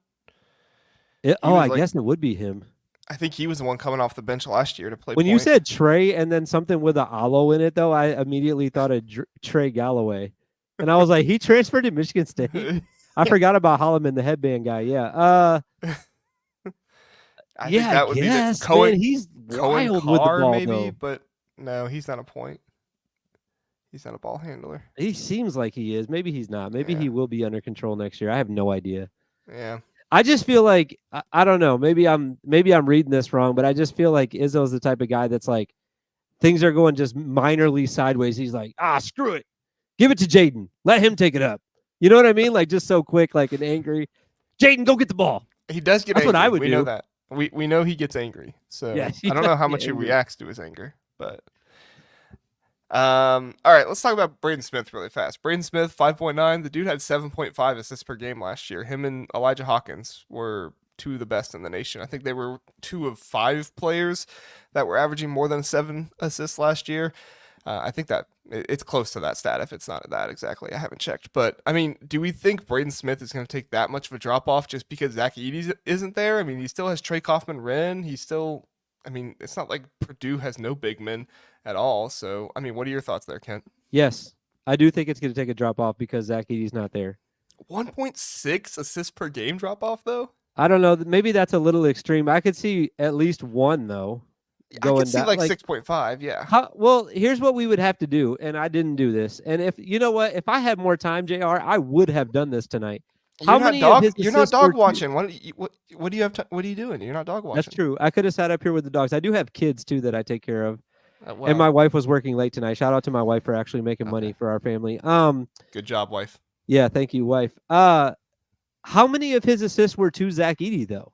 I guess it would be him. I think he was the one coming off the bench last year to play. When you said Trey and then something with an aloe in it, though, I immediately thought of Trey Galloway. And I was like, he transferred to Michigan State? I forgot about Holloman, the headband guy. Yeah. I think that would be the Cohen. Man, he's wild Carr, with the ball, maybe, though. but no, he's not a point. He's not a ball handler. He seems like he is. Maybe he's not. Maybe he will be under control next year. I have no idea. Yeah. I just feel like I don't know. Maybe I'm reading this wrong, but I just feel like Izzo's the type of guy that's like things are going just minorly sideways. He's like, screw it, give it to Jaden, let him take it up. You know what I mean? Like just so quick, like an angry Jaden, go get the ball. He does get. That's angry. what I would do. We know that. We know he gets angry. So yeah, I don't know how much he reacts to his anger, but. All right, let's talk about Braden Smith really fast. Braden Smith, 5.9. The dude had 7.5 assists per game last year. Him and Elijah Hawkins were 2 of the best in the nation. I think they were 2 of 5 players that were averaging more than 7 assists last year. I think that it's close to that stat if it's not that exactly. I haven't checked. But, I mean, do we think Braden Smith is going to take that much of a drop-off just because Zach Edey isn't there? I mean, he still has Trey Kaufman-Renn. It's not like Purdue has no big men at all. So, I mean, what are your thoughts there, Kent? Yes, I do think it's going to take a drop-off because Zach Edey's not there. 1.6 assists per game drop-off, though? I don't know. Maybe that's a little extreme. I could see at least 1, though. I could see like 6.5, yeah. Well, here's what we would have to do, and I didn't do this. And if you know what, if I had more time, JR, I would have done this tonight. You're not dog watching. What do you have? What are you doing? You're not dog watching. That's true. I could have sat up here with the dogs. I do have kids too that I take care of. And my wife was working late tonight. Shout out to my wife for actually making money for our family. Good job, wife. Yeah, thank you, wife. How many of his assists were to Zach Edey though?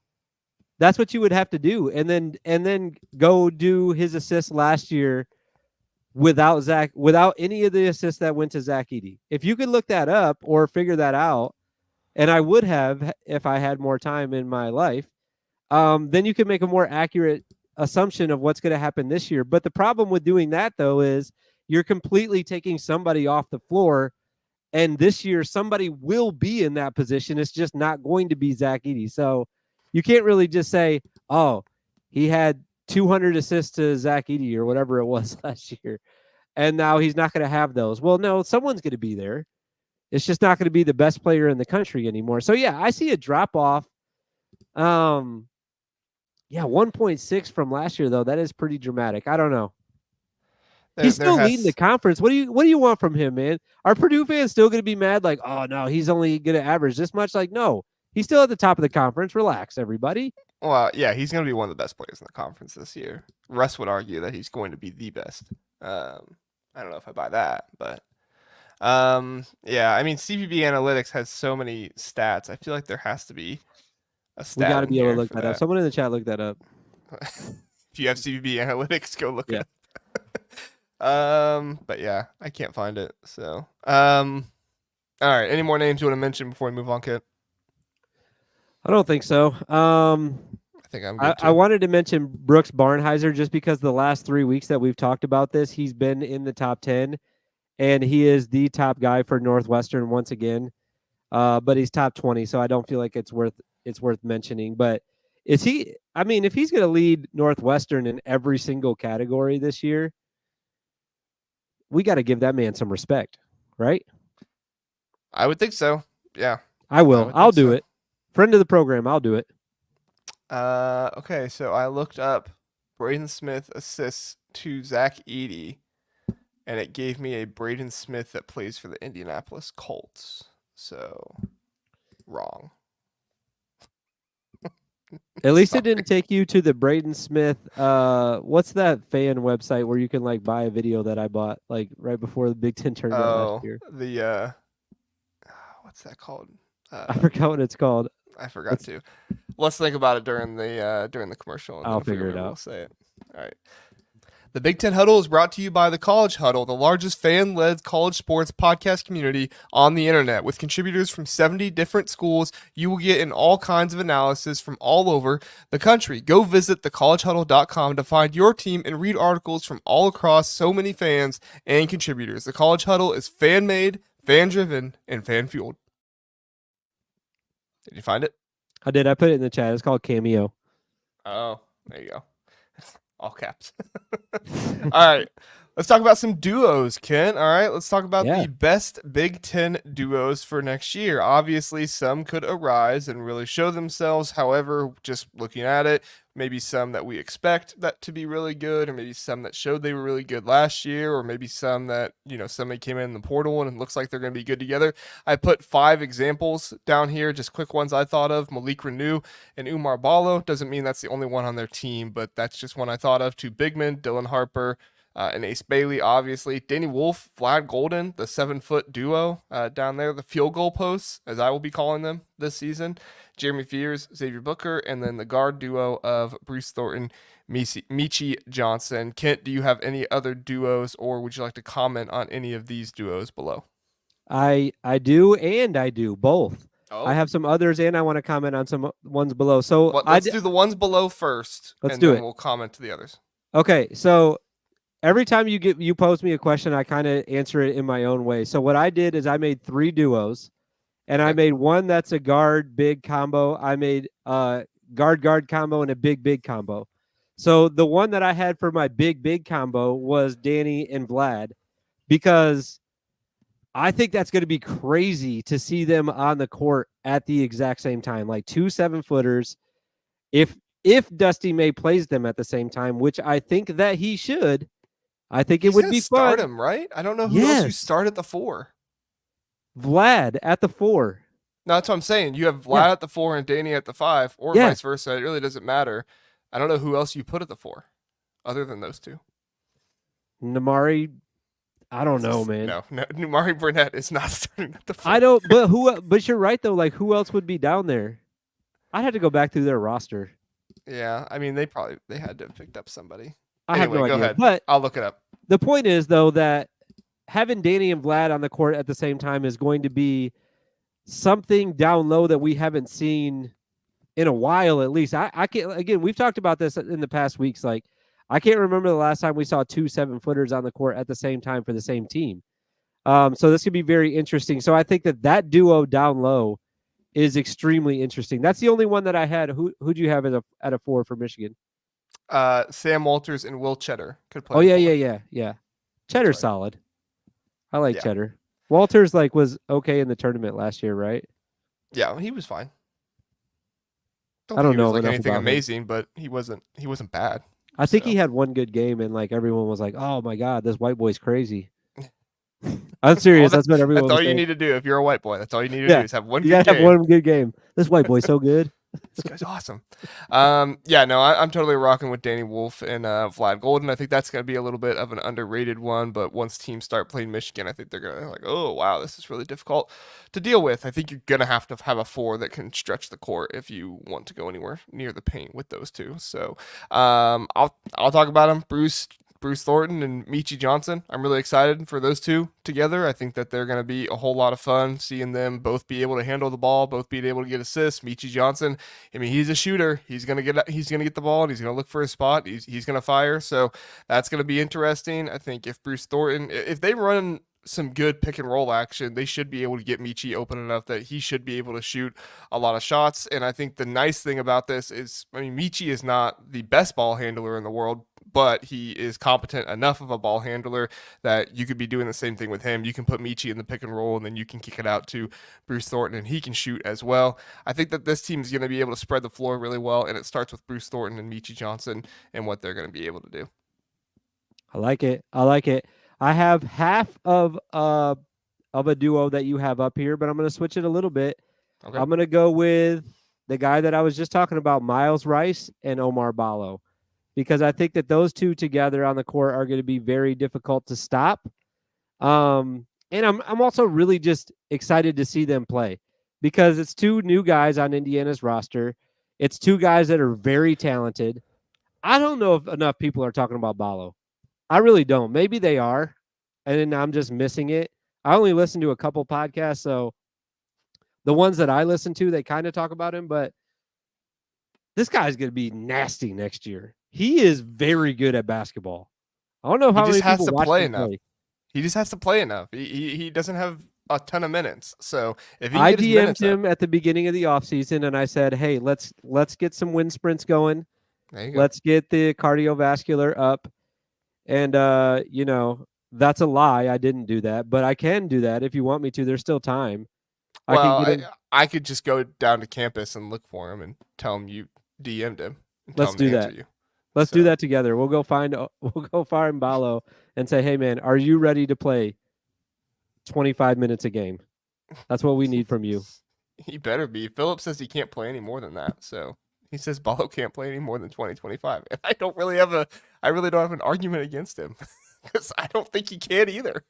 That's what you would have to do, and then go do his assists last year without any of the assists that went to Zach Edey. If you could look that up or figure that out, and I would have if I had more time in my life, then you can make a more accurate assumption of what's going to happen this year. But the problem with doing that, though, is you're completely taking somebody off the floor, and this year somebody will be in that position. It's just not going to be Zach Edey. So you can't really just say, oh, he had 200 assists to Zach Edey or whatever it was last year, and now he's not going to have those. Well, no, someone's going to be there. It's just not going to be the best player in the country anymore. So, yeah, I see a drop-off. 1.6 from last year, though. That is pretty dramatic. I don't know. He's still leading the conference. What do you want from him, man? Are Purdue fans still going to be mad? Like, oh, no, he's only going to average this much? Like, no. He's still at the top of the conference. Relax, everybody. Well, yeah, he's going to be one of the best players in the conference this year. Russ would argue that he's going to be the best. I don't know if I buy that, but yeah, I mean, CPB Analytics has so many stats. I feel like there has to be a stat. We got to be able to look that up. Someone in the chat look that up. If you have CPB Analytics, go look it up. But yeah, I can't find it. So, all right. Any more names you want to mention before we move on, Kit? I don't think so. I think I'm good. I wanted to mention Brooks Barnheiser just because the last 3 weeks that we've talked about this, he's been in the top 10, and he is the top guy for Northwestern once again. But he's top 20, so I don't feel like it's worth mentioning. But is he? I mean, if he's going to lead Northwestern in every single category this year, we got to give that man some respect, right? I would think so. Yeah, I will. I'll do it. Friend of the program, I'll do it. Okay, so I looked up Braden Smith assists to Zach Edey, and it gave me a Braden Smith that plays for the Indianapolis Colts. So wrong. At least it Sorry. didn't take you to the Braden Smith. What's that fan website where you can like buy a video that I bought like right before the Big Ten tournament last Oh, year? the what's that called? I Uh, forgot what it's called. I forgot Let's. to. Let's think about it during the commercial, and then I'll if we figure it remember, out. we'll say it. All right. The Big Ten Huddle is brought to you by the College Huddle, the largest fan-led college sports podcast community on the internet. With contributors from 70 different schools, you will get in all kinds of analysis from all over the country. Go visit thecollegehuddle.com to find your team and read articles from all across so many fans and contributors. The College Huddle is fan-made, fan-driven, and fan-fueled. Did you find it? I did. I put it in the chat. It's called Cameo. Oh, there you go. All caps. All right. Let's talk about some duos, Ken. All right. Let's talk about Yeah. the best Big Ten duos for next year. Obviously, some could arise and really show themselves. However, just looking at it, maybe some that we expect that to be really good, or maybe some that showed they were really good last year, or maybe some that, somebody came in the portal and it looks like they're going to be good together. I put 5 examples down here, just quick ones I thought of. Malik Renew and Umar Ballo. Doesn't mean that's the only one on their team, but that's just one I thought of. 2 big men, Dylan Harper, and Ace Bailey, obviously. Danny Wolf, Vlad Golden, the 7-foot duo down there, the field goal posts, as I will be calling them this season. Jeremy Fears, Xavier Booker, and then the guard duo of Bruce Thornton, Michi Johnson. Kent, do you have any other duos, or would you like to comment on any of these duos below? I do, and I do both. I Oh, have some others, and I want to comment on some ones below. So let's do the ones below first, let's and do then it. we'll comment to the others. Okay, so every time you pose me a question, I kind of answer it in my own way. So what I did is I made 3 duos, and I Okay. made one that's a guard big combo. I made guard combo and a big combo. So the one that I had for my big combo was Danny and Vlad, because I think that's going to be crazy to see them on the court at the exact same time, like 2 7-footers. If Dusty May plays them at the same time, which I think that he should, I think it He's would going to be start fun. him, right? I don't know who else you Yes. start at the 4. Vlad at the 4. No, that's what I'm saying. You have Vlad Yeah. at the 4 and Danny at the 5, or Yeah. vice versa. It really doesn't matter. I don't know who else you put at the 4 other than those 2. Namari, I don't know, man. No, Mari Burnett is not starting at the 4. I don't, but you're right though. Like, who else would be down there? I'd have to go back through their roster. Yeah, I mean, they had to have picked up somebody. I have no Anyway, go idea. ahead. But I'll look it up. the point is, though, that having Danny and Vlad on the court at the same time is going to be something down low that we haven't seen in a while, at least. I can't, again, we've talked about this in the past weeks. Like, I can't remember the last time we saw 2 7-footers on the court at the same time for the same team. So this could be very interesting. So I think that duo down low is extremely interesting. That's the only one that I had. Who'd you have at a 4 for Michigan? Sam Walters and Will Cheddar could play. Oh yeah. Cheddar's solid. I like Cheddar. Walters was okay in the tournament last year, right? Yeah, he was fine. I don't know like enough anything about amazing, him. but he wasn't bad. I think he had one good game, and everyone was like, "Oh my god, this white boy's crazy." I'm serious. That's what everyone. That's all was you saying. need to do if you're a white boy. That's all you need to do is have one. You gotta have one good game. This white boy's so good. This guy's awesome. Yeah, no, I'm totally rocking with Danny Wolf and Vlad Golden. I think that's going to be a little bit of an underrated one, but once teams start playing Michigan, I think they're going to oh, wow, this is really difficult to deal with. I think you're going to have a 4 that can stretch the court if you want to go anywhere near the paint with those 2. So I'll talk about them. Bruce Thornton and Michi Johnson. I'm really excited for those 2 together. I think that they're going to be a whole lot of fun seeing them both be able to handle the ball, both being able to get assists. Michi Johnson, I mean, he's a shooter. He's going to get the ball and he's going to look for a spot. He's going to fire. So that's going to be interesting. I think if Bruce Thornton, if they run some good pick and roll action, they should be able to get Michi open enough that he should be able to shoot a lot of shots. And I think the nice thing about this is, I mean, Michi is not the best ball handler in the world but he is competent enough of a ball handler that you could be doing the same thing with him. You can put Michi in the pick and roll, and then you can kick it out to Bruce Thornton, and he can shoot as well. I think that this team is going to be able to spread the floor really well, and it starts with Bruce Thornton and Michi Johnson and what they're going to be able to do. I like it. I have half of a duo that you have up here, but I'm going to switch it a little bit. Okay. I'm going to go with the guy that I was just talking about, Miles Rice and Omar Ballo, because I think that those two together on the court are going to be very difficult to stop. And I'm also really just excited to see them play because it's two new guys on Indiana's roster. It's two guys that are very talented. I don't know if enough people are talking about Ballo. I really don't. Maybe they are, and I'm just missing it. I only listen to a couple podcasts, so the ones that I listen to, they kind of talk about him, but this guy's going to be nasty next year. He is very good at basketball. I don't know how many people watch him play. He just has to play enough. He doesn't have a ton of minutes. So if he I can get his DM'd minutes him up, at the beginning of the offseason, and I said, hey, let's get some wind sprints going. there you go. Let's get the cardiovascular up. And, that's a lie. I didn't do that, but I can do that if you want me to. There's still time. I could just go down to campus and look for him and tell him you DM'd him. And Let's do that. Let's do that together. We'll go find Ballo and say, hey, man, are you ready to play 25 minutes a game? That's what we need from you. He better be. Philip says he can't play any more than that. So he says Ballo can't play any more than 2025. And I really don't have an argument against him because I don't think he can either.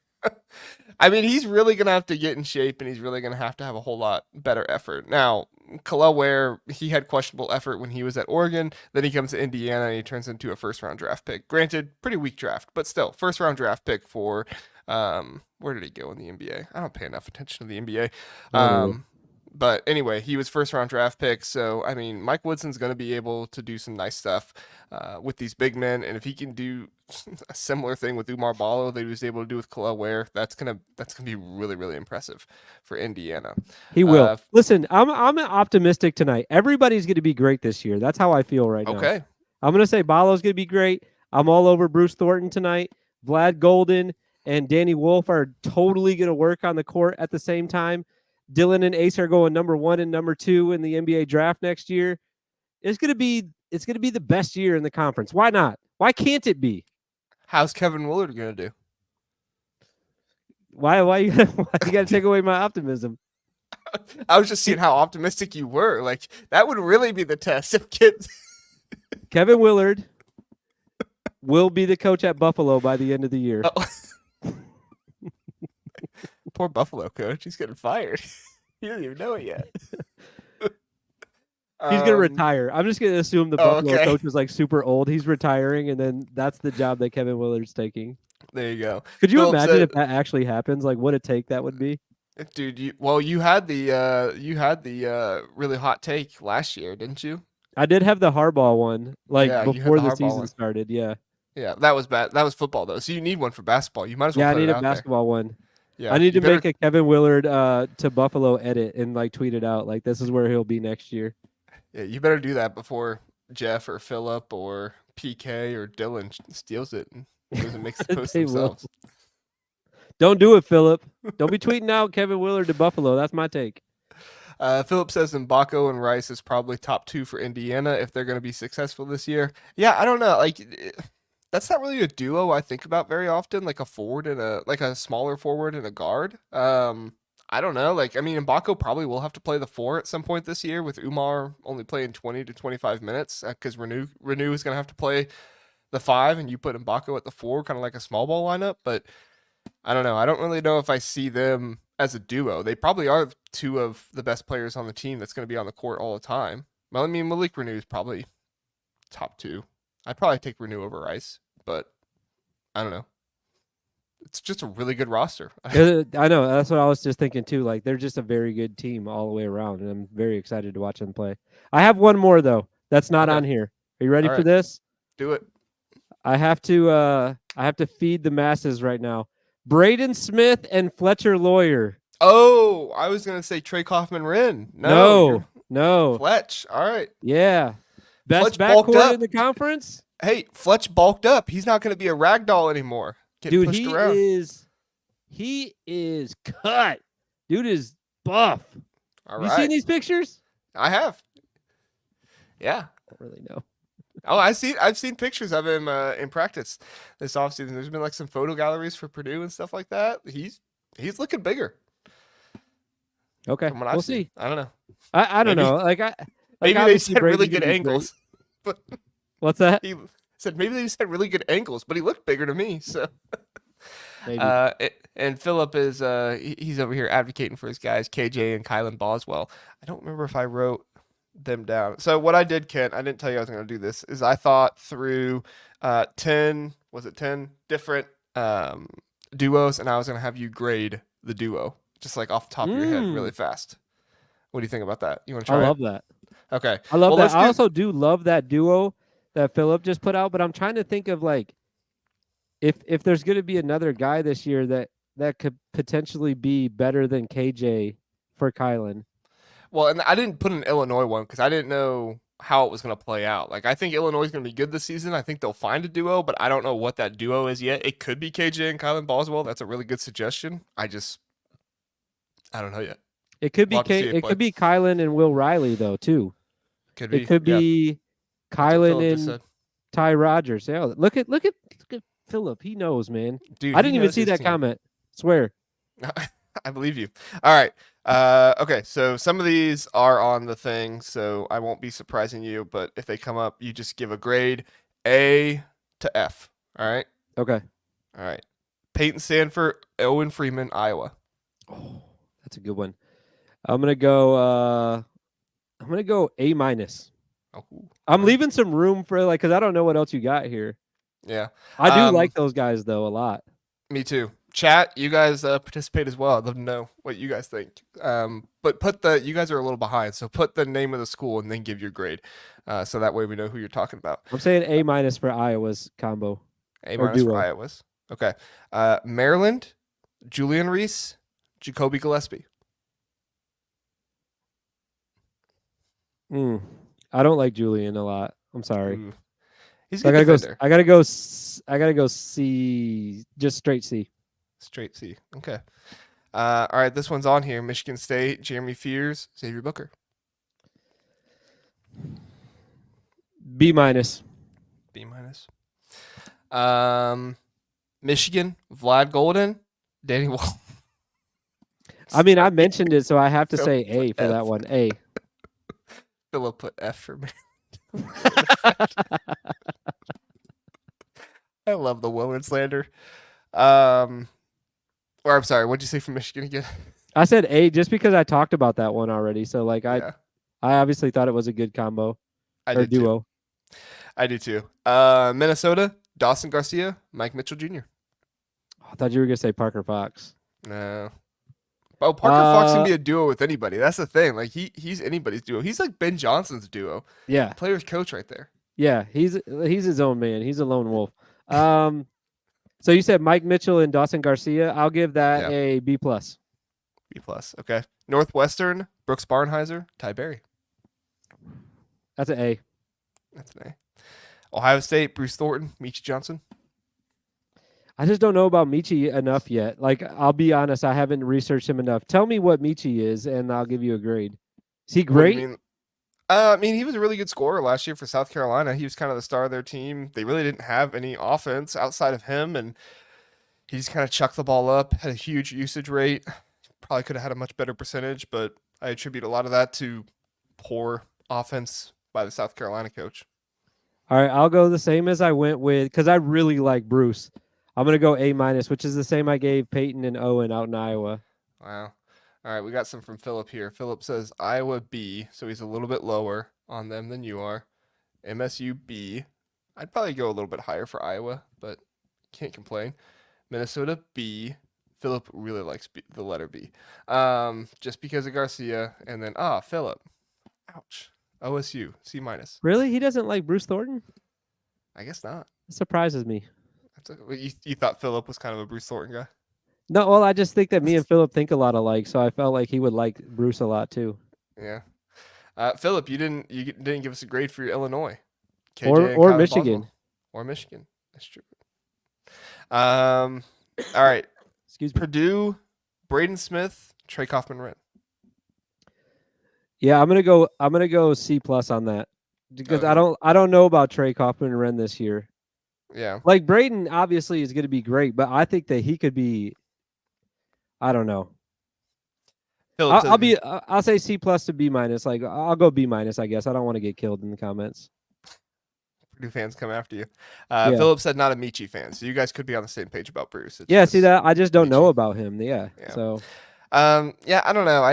I mean, he's really going to have to get in shape, and he's really going to have a whole lot better effort. Now, Kalel Ware, he had questionable effort when he was at Oregon. Then he comes to Indiana, and he turns into a first-round draft pick. Granted, pretty weak draft, but still, first-round draft pick for where did he go in the NBA? I don't pay enough attention to the NBA. But anyway, he was first-round draft pick. So, I mean, Mike Woodson's going to be able to do some nice stuff with these big men. And if he can do a similar thing with Umar Ballo that he was able to do with Kalel Ware, that's gonna be really, really impressive for Indiana. He will. Listen, I'm optimistic tonight. Everybody's going to be great this year. That's how I feel right now. Okay. I'm going to say Ballo's going to be great. I'm all over Bruce Thornton tonight. Vlad Golden and Danny Wolf are totally going to work on the court at the same time. Dylan and Ace are going number 1 and number 2 in the NBA draft next year. It's going to be the best year in the conference. Why not? Why can't it be? How's Kevin Willard going to do? Why you got to take away my optimism? I was just seeing how optimistic you were. Like, that would really be the test if kids. Kevin Willard will be the coach at Buffalo by the end of the year. Oh. Poor Buffalo coach. He's getting fired. He doesn't even know it yet. He's going to retire. I'm just going to assume the Buffalo coach is like super old. He's retiring, and then that's the job that Kevin Willard's taking. There you go. Could you imagine if that actually happens? Like, what a take that would be. Dude, you had the really hot take last year, didn't you? I did have the Harbaugh one, before the season started. Yeah. Yeah, that was bad. That was football though. So you need one for basketball. You might as well. Yeah, I need a basketball one. Yeah, I need to make a Kevin Willard to Buffalo edit and tweet it out. Like, this is where he'll be next year. Yeah, you better do that before Jeff or Phillip or PK or Dylan steals it and goes and makes the post themselves. Don't do it, Phillip. Don't be tweeting out Kevin Willard to Buffalo. That's my take. Phillip says Mbako and Rice is probably top 2 for Indiana if they're going to be successful this year. Yeah, I don't know. That's not really a duo I think about very often, like a forward and a smaller forward and a guard. I don't know. Mbako probably will have to play the 4 at some point this year with Umar only playing 20 to 25 minutes because Renew is going to have to play the 5 and you put Mbako at the 4, kind of like a small ball lineup. But I don't know. I don't really know if I see them as a duo. They probably are 2 of the best players on the team that's going to be on the court all the time. Well, Malik Renew is probably top 2. I'd probably take Renew over Rice, but I don't know. It's just a really good roster. I know. That's what I was just thinking too. Like, they're just a very good team all the way around, and I'm very excited to watch them play. I have one more though. That's not on here. Are you ready for this? Do it. I have to feed the masses right now. Braden Smith and Fletcher Lawyer. Oh, I was gonna say Trey Kaufman-Wren. No. Fletch. All right. Yeah. Best Fletch backcourt in the conference? Hey, Fletch bulked up. He's not going to be a rag doll anymore. Getting Dude, pushed around. he is cut. Dude is buff. All You seen right. these pictures? I have. Yeah. I don't really know. Oh, I've seen pictures of him in practice this offseason. There's been like some photo galleries for Purdue and stuff like that. He's looking bigger Okay, from what we'll I've seen. see. I don't know. I don't Maybe know. Like maybe they obviously said really Brady's good gonna be great. angles, but What's that? he said maybe they said really good angles, but he looked bigger to me. So, Maybe. And Philip is he's over here advocating for his guys KJ and Kylan Boswell. I don't remember if I wrote them down. So what I did, Kent, I didn't tell you I was going to do this. Is I thought through 10 different duos, and I was going to have you grade the duo just like off the top of your head, really fast. What do you think about that? You want to I try it? love that. Okay. I love Well, that. let's I do. also do love that duo that Philip just put out, but I'm trying to think of like if there's going to be another guy this year that could potentially be better than KJ for Kylan. Well, and I didn't put an Illinois one because I didn't know how it was going to play out. Like, I think Illinois is going to be good this season. I think they'll find a duo, but I don't know what that duo is yet. It could be KJ and Kylan Boswell. That's a really good suggestion. I don't know yet. It could be We'll have to see it it play. could be Kylan and Will Riley though too. Could be. It could Yeah, be that's what Kylan Philip just and said. Ty Rogers. Yeah, look at Philip. He knows, man. Dude, I he didn't even knows see his that team. comment. Swear. I believe you. All right. Okay, so some of these are on the thing, so I won't be surprising you, but if they come up, you just give a grade A to F. All right? Okay. All right. Peyton Sanford, Owen Freeman, Iowa. Oh, that's a good one. I'm gonna go A minus. Oh, I'm all right. leaving some room for like because I don't know what else you got here. Yeah. I do like those guys though a lot. Me too. Chat, you guys participate as well. I'd love to know what you guys think. But you guys are a little behind, so put the name of the school and then give your grade, so that way we know who you're talking about. I'm saying A minus for Iowa's combo A or minus for duo. Iowa's. Okay. Maryland, Julian Reese, Jacoby Gillespie. I don't like Julian a lot. I'm sorry. Ooh. He's a So good defender. I gotta go C, just straight C. Straight C. Okay. All right, this one's on here. Michigan State, Jeremy Fears, Xavier Booker. B minus. B minus. Michigan, Vlad Golden, Danny Wall. I mean, I mentioned it, so I have to Phil say A put for F. that one. A. Philip put F for me. I love the Willard slander. Or I'm sorry, what'd you say for Michigan again? I said A just because I talked about that one already. So like Yeah, I obviously thought it was a good combo I or did too. duo. I do too. Minnesota, Dawson Garcia, Mike Mitchell Jr. I thought you were gonna say Parker Fox. No. Oh, Parker Fox can be a duo with anybody. That's the thing. Like he's anybody's duo. He's like Ben Johnson's duo. Yeah, Player's coach right there. yeah. He's his own man. He's a lone wolf. So you said Mike Mitchell and Dawson Garcia. I'll give that Yeah. a B plus. B plus. Okay. Northwestern, Brooks Barnheiser, Ty Berry. That's an A. That's an A. Ohio State, Bruce Thornton, Meechie Johnson. I just don't know about Michi enough yet. Like, I'll be honest, I haven't researched him enough. Tell me what Michi is, and I'll give you a grade. Is he What do great? you mean? I mean, he was a really good scorer last year for South Carolina. He was kind of the star of their team. They really didn't have any offense outside of him, and he just kind of chucked the ball up, had a huge usage rate. Probably could have had a much better percentage, but I attribute a lot of that to poor offense by the South Carolina coach. All right, I'll go the same as I went with, because I really like Bruce. I'm going to go A minus, which is the same I gave Peyton and Owen out in Iowa. Wow. All right, we got some from Philip here. Philip says Iowa B, so he's a little bit lower on them than you are. MSU B. I'd probably go a little bit higher for Iowa, but can't complain. Minnesota B. Philip really likes B, the letter B. Just because of Garcia, and then Philip. Ouch. OSU C minus. Really? He doesn't like Bruce Thornton? I guess not. It surprises me. You thought Philip was kind of a Bruce Thornton guy? No, well, I just think that me and Philip think a lot alike, so I felt like he would like Bruce a lot too. Yeah. Philip, you didn't give us a grade for your Illinois. KJ and Or Kylan Michigan. Boswell. or Michigan. That's true. All right. Excuse me. Purdue, Braden Smith, Trey Kaufman-Renn. Yeah, I'm gonna go C+ on that because I don't know about Trey Kaufman-Renn this year. Yeah. Like Braden obviously is going to be great, but I think that he could be. I don't know. I'll say C+ to B-. Like I'll go B-, I guess. I don't want to get killed in the comments. Purdue fans come after you. Yeah. Philip said not a Michi fan, so you guys could be on the same page about Bruce. Yeah, see that? I just don't know about him. Yeah. So. Yeah, I don't know.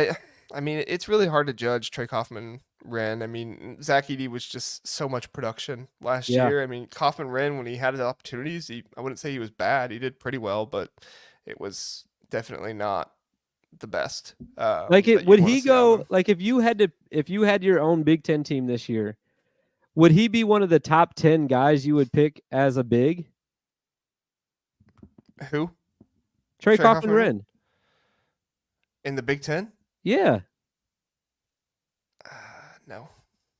I mean, it's really hard to judge Trey Kaufman-Renn. I mean, Zach Edey was just so much production last year. I mean, Kaufman-Renn, when he had his opportunities, I wouldn't say he was bad. He did pretty well, but it was definitely not the best. Would he go like if you had your own Big Ten team this year, would he be one of the top 10 guys you would pick as a big? Who? Trey Kaufman-Renn. In the Big Ten? Yeah. No.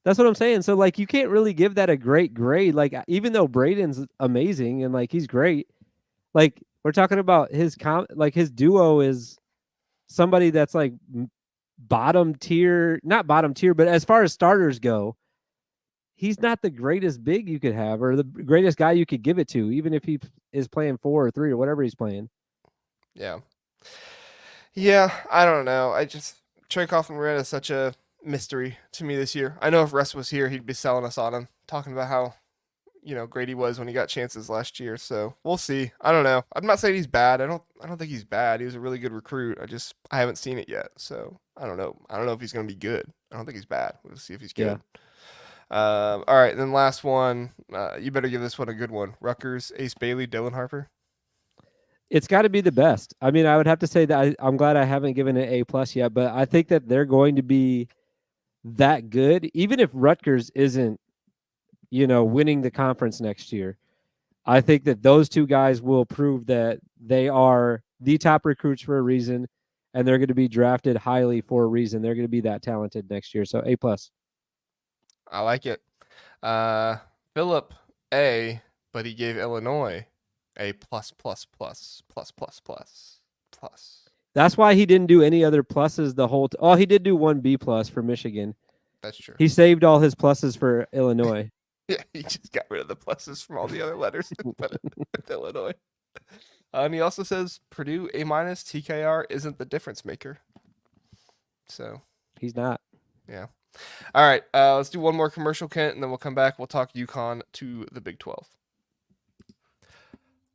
That's what I'm saying. So like you can't really give that a great grade. Like even though Braden's amazing and like he's great, like we're talking about his his duo is somebody that's like bottom tier, not bottom tier, but as far as starters go, he's not the greatest big you could have or the greatest guy you could give it to, even if he is playing 4 or 3 or whatever he's playing. Yeah. Yeah, I don't know. Trey Kaufman-Renn is such a mystery to me this year. I know if Russ was here, he'd be selling us on him, talking about how, great he was when he got chances last year. So we'll see. I don't know. I'm not saying he's bad. I don't think he's bad. He was a really good recruit. I haven't seen it yet. So I don't know. I don't know if he's going to be good. I don't think he's bad. We'll see if he's good. Yeah. All right. Then last one. You better give this one a good one. Rutgers, Ace Bailey, Dylan Harper. It's got to be the best. I mean, I would have to say that I'm glad I haven't given it A+ yet, but I think that they're going to be that good, even if Rutgers isn't, winning the conference next year. I think that those two guys will prove that they are the top recruits for a reason, and they're going to be drafted highly for a reason. They're going to be that talented next year. So A+. I like it. Philip A, but he gave Illinois A+++++++. That's why he didn't do any other pluses the whole Oh, he did do 1 B+ for Michigan. That's true. He saved all his pluses for Illinois. Yeah, he just got rid of the pluses from all the other letters and put it with Illinois. And he also says Purdue A-, TKR isn't the difference maker. So he's not. Yeah. All right. Let's do one more commercial, Kent, and then we'll come back. We'll talk UConn to the Big 12.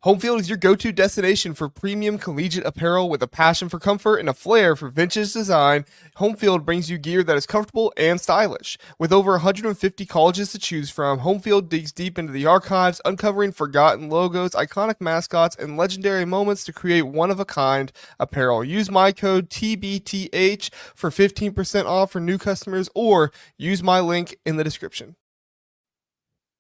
Home Field is your go-to destination for premium collegiate apparel with a passion for comfort and a flair for vintage design. Home Field brings you gear that is comfortable and stylish. With over 150 colleges to choose from, Home Field digs deep into the archives, uncovering forgotten logos, iconic mascots, and legendary moments to create one-of-a-kind apparel. Use my code TBTH for 15% off for new customers, or use my link in the description.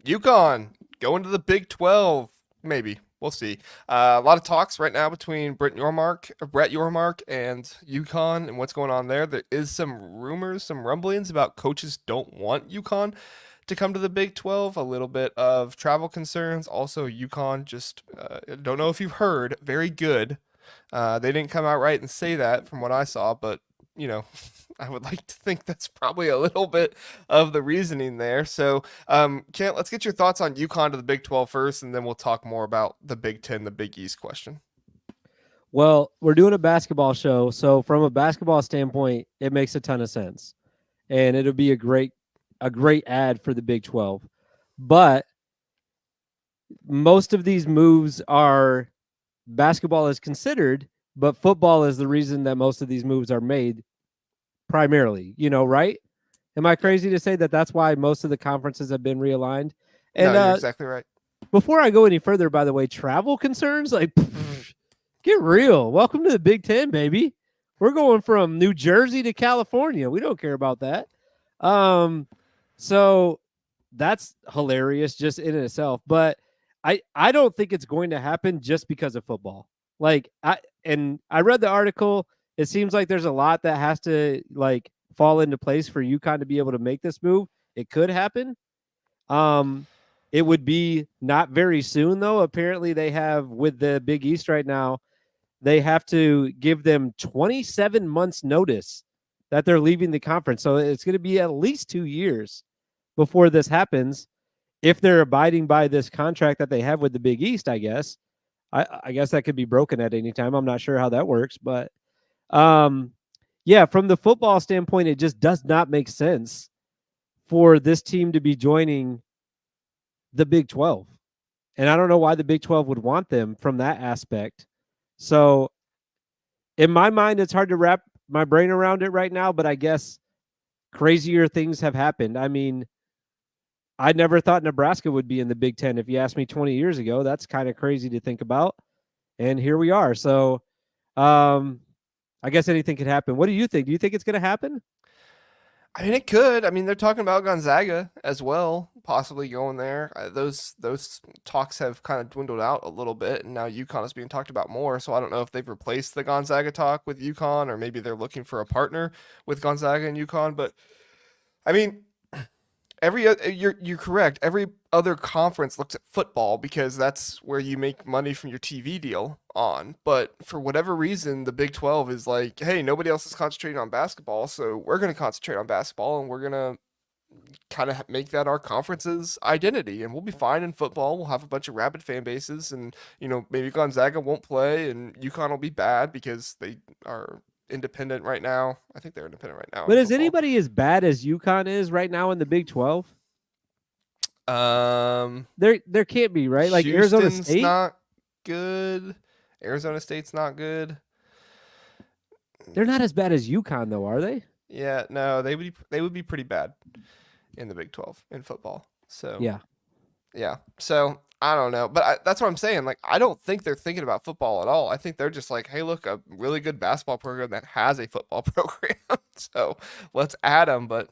UConn, going to the Big 12, maybe. We'll see. A lot of talks right now between Brett Yormark and UConn and what's going on there. There is some rumors, some rumblings about coaches don't want UConn to come to the Big 12. A little bit of travel concerns. Also, UConn just, don't know if you've heard, very good. They didn't come out right and say that from what I saw, but, I would like to think that's probably a little bit of the reasoning there. So, Kent, let's get your thoughts on UConn to the Big 12 first, and then we'll talk more about the Big 10, the Big East question. Well, we're doing a basketball show, so from a basketball standpoint, it makes a ton of sense, and it'll be a great ad for the Big 12. But most of these moves are basketball is considered, but football is the reason that most of these moves are made. Primarily, right? Am I crazy to say that that's why most of the conferences have been realigned? And no, you're exactly right. Before I go any further, by the way, travel concerns, get real. Welcome to the Big Ten, baby. We're going from New Jersey to California. We don't care about that. So that's hilarious just in itself. But I don't think it's going to happen just because of football. I read the article. It seems like there's a lot that has to fall into place for UConn to be able to make this move. It could happen. It would be not very soon, though. Apparently, they have, with the Big East right now, they have to give them 27 months notice that they're leaving the conference. So it's going to be at least 2 years before this happens if they're abiding by this contract that they have with the Big East, I guess. I guess that could be broken at any time. I'm not sure how that works, but yeah, from the football standpoint, it just does not make sense for this team to be joining the Big 12. And I don't know why the Big 12 would want them from that aspect. So in my mind, it's hard to wrap my brain around it right now, but I guess crazier things have happened. I mean, I never thought Nebraska would be in the Big Ten. If you asked me 20 years ago, that's kind of crazy to think about. And here we are. So I guess anything could happen. What do you think? Do you think it's going to happen? I mean, it could. I mean, they're talking about Gonzaga as well, possibly going there. Those talks have kind of dwindled out a little bit, and now UConn is being talked about more. So I don't know if they've replaced the Gonzaga talk with UConn, or maybe they're looking for a partner with Gonzaga and UConn. But I mean, you're correct. Every other conference looks at football because that's where you make money from your TV deal on. But for whatever reason, the Big 12 is like, hey, nobody else is concentrating on basketball, so we're going to concentrate on basketball, and we're going to kind of make that our conference's identity, and we'll be fine in football. We'll have a bunch of rabid fan bases, and maybe Gonzaga won't play, and UConn will be bad because they are independent right now. I think they're independent right now in But is football. anybody as bad as UConn is right now in the Big 12? There can't be, right? Like Arizona Houston's State? not good. Arizona State's not good. They're not as bad as UConn, though, are they? Yeah, no, they would be pretty bad in the Big 12 in football. So Yeah. yeah, so I don't know, but that's what I'm saying. Like, I don't think they're thinking about football at all. I think they're just like, hey, look, a really good basketball program that has a football program, so let's add them. But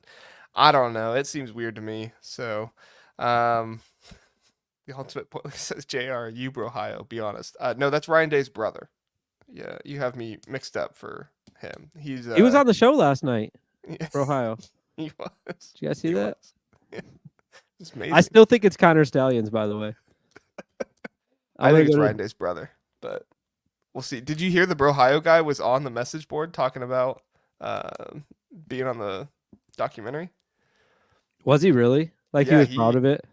I don't know. It seems weird to me. So, um, the ultimate point says Jr. Uber, Ohio. Be honest. No, that's Ryan Day's brother. Yeah, you have me mixed up for him. He was on the show last night yeah, for Ohio. he was. Did you guys see He that? was. Yeah, it's I amazing. still think it's Connor Stallions, by the way. I think it's Ryan Day's brother, but we'll see. Did you hear the Brohio guy was on the message board talking about being on the documentary? Was he really? Like he Yeah, was proud of it?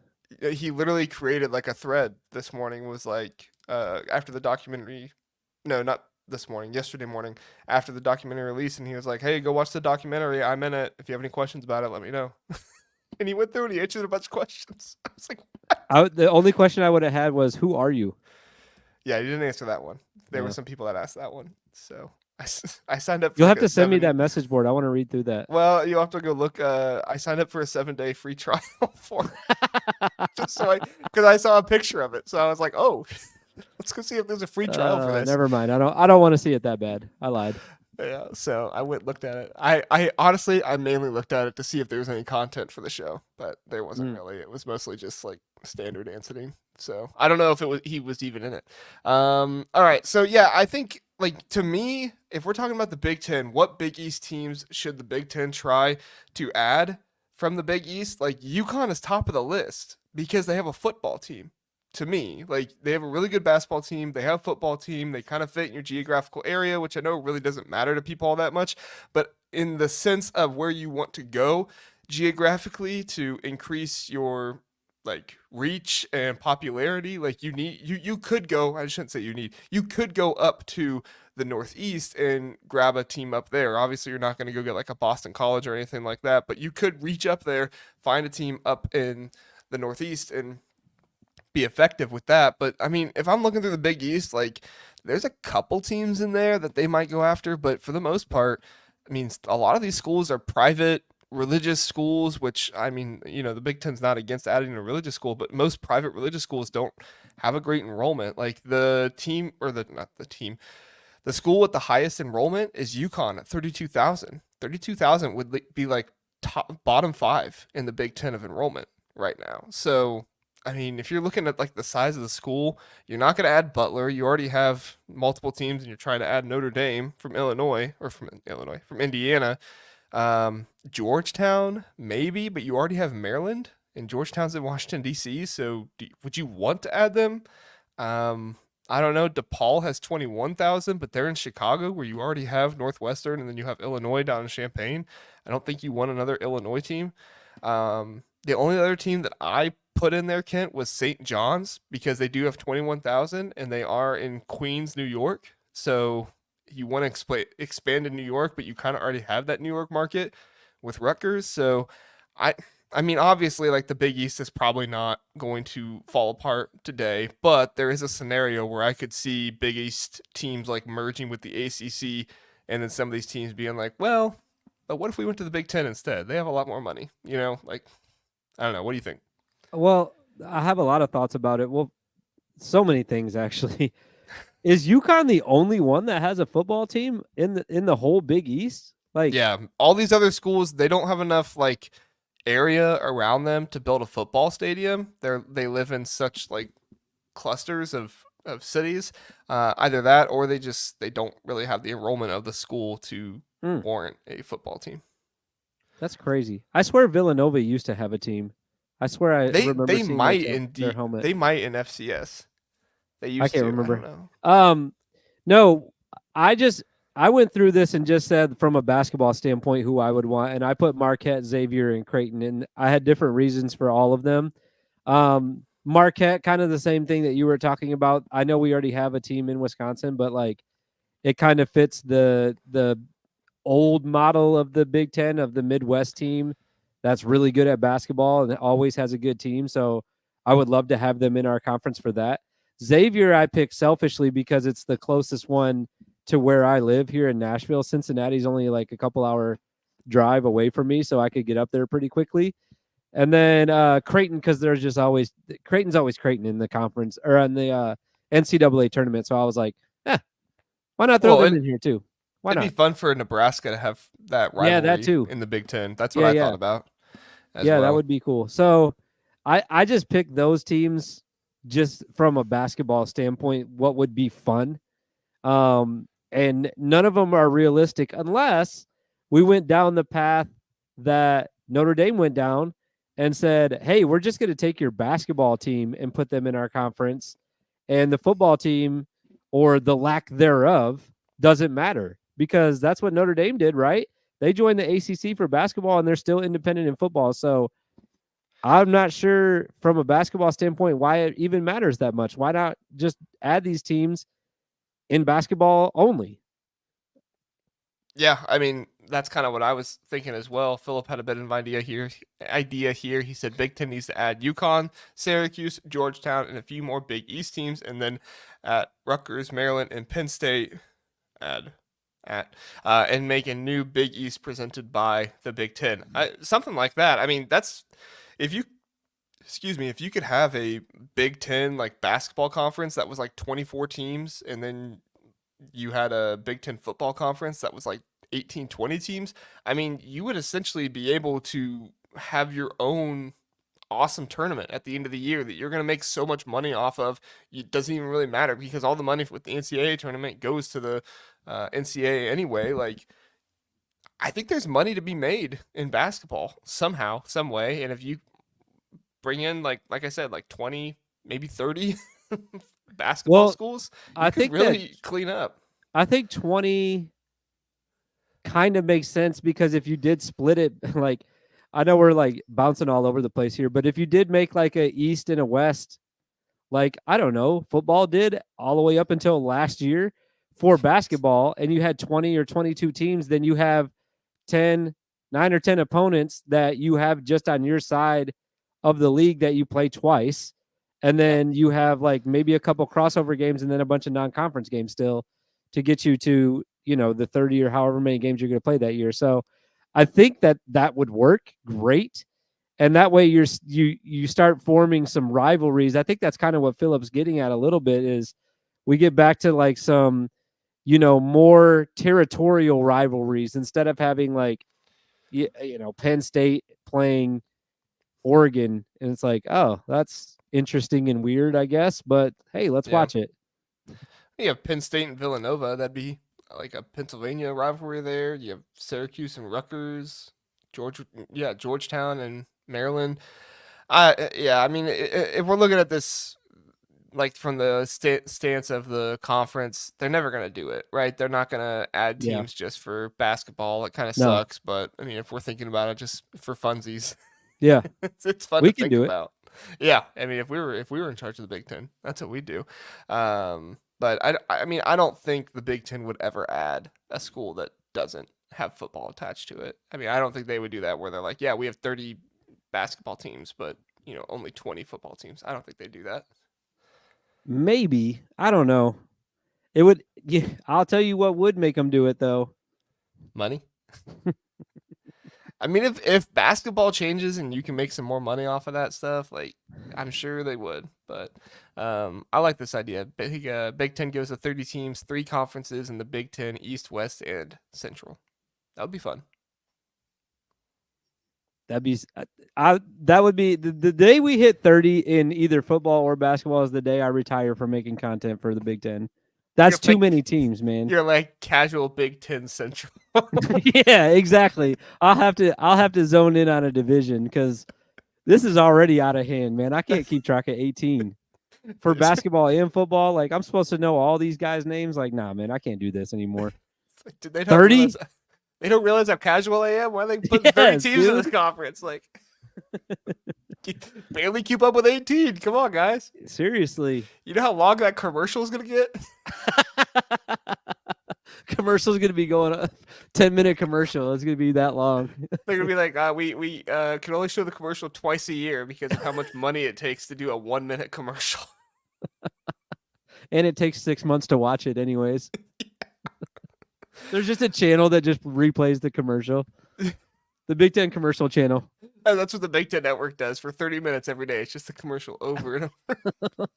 he literally created like a thread this morning. Was like after the documentary, no, not this morning, yesterday morning after the documentary release, and he was like, "Hey, go watch the documentary. I'm in it. If you have any questions about it, let me know." And he went through and he answered a bunch of questions. I was like, The only question I would have had was, "Who are you?" yeah, he didn't answer that one. There were Yeah. some people that asked that one. So I signed up for You'll like have to send me that message board. I want to read through that. Well, you'll have to go look. I signed up for a 7-day free trial for just so because I saw a picture of it. So I was like, oh, let's go see if there's a free trial for this. Never mind. I don't want to see it that bad. I lied. Yeah, so I went and looked at it. I honestly, I mainly looked at it to see if there was any content for the show, but there wasn't really. It was mostly just like standard answering. So I don't know if he was even in it. All right, so yeah, I think like to me, if we're talking about the Big Ten, what Big East teams should the Big Ten try to add from the Big East? Like UConn is top of the list because they have a football team. To me, like they have a really good basketball team, they have a football team, they kind of fit in your geographical area, which I know really doesn't matter to people all that much, but in the sense of where you want to go geographically to increase your like reach and popularity, like you could go, I shouldn't say you could go up to the Northeast and grab a team up there. Obviously, you're not going to go get like a Boston College or anything like that, but you could reach up there, find a team up in the Northeast and be effective with that. But I mean, if I'm looking through the Big East, like there's a couple teams in there that they might go after, but for the most part, I mean, a lot of these schools are private religious schools, which I mean, the Big Ten's not against adding a religious school, but most private religious schools don't have a great enrollment. Like the team or the not the team, the school with the highest enrollment is UConn at 32,000. 32,000 would be like bottom 5 in the Big Ten of enrollment right now. So I mean, if you're looking at like the size of the school, you're not going to add Butler. You already have multiple teams, and you're trying to add Notre Dame from from Indiana, Georgetown maybe, but you already have Maryland and Georgetown's in Washington D.C. So would you want to add them? Um, I don't know. DePaul has 21,000, but they're in Chicago, where you already have Northwestern, and then you have Illinois down in Champaign. I don't think you want another Illinois team. The only other team that I put in there, Kent, was St. John's, because they do have 21,000 and they are in Queens, New York. So you want to expand in New York, but you kind of already have that New York market with Rutgers. So I I mean, obviously, like the Big East is probably not going to fall apart today, but there is a scenario where I could see Big East teams like merging with the ACC, and then some of these teams being like, well, but what if we went to the Big Ten instead? They have a lot more money, Like, I don't know. What do you think? Well, I have a lot of thoughts about it. Well, so many things actually. Is UConn the only one that has a football team in the whole Big East? Like, Yeah, all these other schools, they don't have enough like area around them to build a football stadium. They live in such like clusters of cities, either that or they don't really have the enrollment of the school to hmm, warrant a football team. that's crazy. I swear Villanova used to have a team. I swear I They remember they seeing their might their indeed helmet. they might in FCS. They I used can't to. I don't remember. know. Um, no, I just I went through this and just said from a basketball standpoint who I would want, and I put Marquette, Xavier, and Creighton, and I had different reasons for all of them. Marquette, kind of the same thing that you were talking about. I know we already have a team in Wisconsin, but like it kind of fits the old model of the Big Ten of the Midwest team that's really good at basketball and always has a good team. So I would love to have them in our conference for that. Xavier, I picked selfishly because it's the closest one to where I live here in Nashville. Cincinnati's only like a couple hour drive away from me, so I could get up there pretty quickly. And then Creighton, because there's just always Creighton's always Creighton in the conference or in the NCAA tournament. So I was like, why not throw Well, them and in here too? Why it'd be not? fun for Nebraska to have that Yeah, that rivalry too. in the Big Ten. That's what Yeah, I thought yeah. about as Yeah, that well. would be cool. So I just picked those teams just from a basketball standpoint, what would be fun. And none of them are realistic unless we went down the path that Notre Dame went down and said, hey, we're just going to take your basketball team and put them in our conference. And the football team or the lack thereof doesn't matter because that's what Notre Dame did, right? They joined the ACC for basketball and they're still independent in football. So I'm not sure from a basketball standpoint why it even matters that much. Why not just add these teams in basketball only? Yeah, I mean that's kind of what I was thinking as well. Philip had a bit of an idea here. He said Big Ten needs to add UConn, Syracuse, Georgetown, and a few more Big East teams, and then at Rutgers, Maryland, and Penn State add and make a new Big East presented by the Big Ten. Something like that. I mean, that's if you excuse me, if you could have a Big Ten like basketball conference that was like 24 teams, and then you had a Big Ten football conference that was like 18, 20 teams, I mean, you would essentially be able to have your own awesome tournament at the end of the year that you're going to make so much money off of. It doesn't even really matter because all the money with the NCAA tournament goes to the NCAA anyway. Like, I think there's money to be made in basketball somehow, some way. And if you bring in, like I said, like 20, maybe 30 basketball Well, schools, you I could think that really clean up. I think 20 kind of makes sense because if you did split it, like I know we're like bouncing all over the place here, but if you did make like a East and a West, like I don't know, football did all the way up until last year for basketball, and you had 20 or 22 teams, then you have 10, 9 or 10 opponents that you have just on your side of the league that you play twice. And Yeah. then you have like maybe a couple crossover games and then a bunch of non-conference games still to get you to, the 30 or however many games you're going to play that year. So I think that would work great. And that way you start forming some rivalries. I think that's kind of what Philip's getting at a little bit is we get back to like some, more territorial rivalries instead of having like Penn State playing Oregon, and it's like, oh, that's interesting and weird, I guess. But hey, let's Yeah. watch it. You have Penn State and Villanova. That'd be like a Pennsylvania rivalry there. You have Syracuse and Rutgers, Georgia, yeah, Georgetown and Maryland. Yeah, I mean, if we're looking at this like from the stance of the conference, they're never gonna do it, right? They're not gonna add Yeah. teams just for basketball. It kind of No. sucks, but I mean, if we're thinking about it just for funsies, Yeah. it's fun to We can think do it. about. Yeah, I mean, if we were in charge of the Big Ten, that's what we'd do. But I mean, I don't think the Big Ten would ever add a school that doesn't have football attached to it. I mean, I don't think they would do that where they're like, yeah, we have 30 basketball teams, but only 20 football teams. I don't think they do that. Maybe. I don't know. It would. Yeah, I'll tell you what would make them do it though. Money. I mean, if basketball changes and you can make some more money off of that stuff, like I'm sure they would. But I like this idea. Big Ten goes to 30 teams, 3 conferences in the Big Ten: East, West, and Central. That would be fun. That'd be. That would be the day we hit 30 in either football or basketball is the day I retire from making content for the Big Ten. That's You're too like many teams, man. you're like casual Big Ten Central. Yeah, exactly. I'll have to zone in on a division because this is already out of hand, man. I can't keep track of 18 for basketball and football. Like I'm supposed to know all these guys' names. Like, nah, man, I can't do this anymore. Did they not 30? realize? They don't realize how casual I am. Why are they putting 30 Yes, teams in dude. this conference? Like, barely keep up with 18. Come on, guys. Seriously. You know how long that commercial is gonna get? Commercial's gonna be going up 10-minute commercial. It's gonna be that long. They're gonna be like, we can only show the commercial twice a year because of how much money it takes to do a 1 minute commercial. And it takes 6 months to watch it anyways. There's just a channel that just replays the commercial. The Big Ten commercial channel. And that's what the Big Ten Network does for 30 minutes every day. It's just a commercial over and over.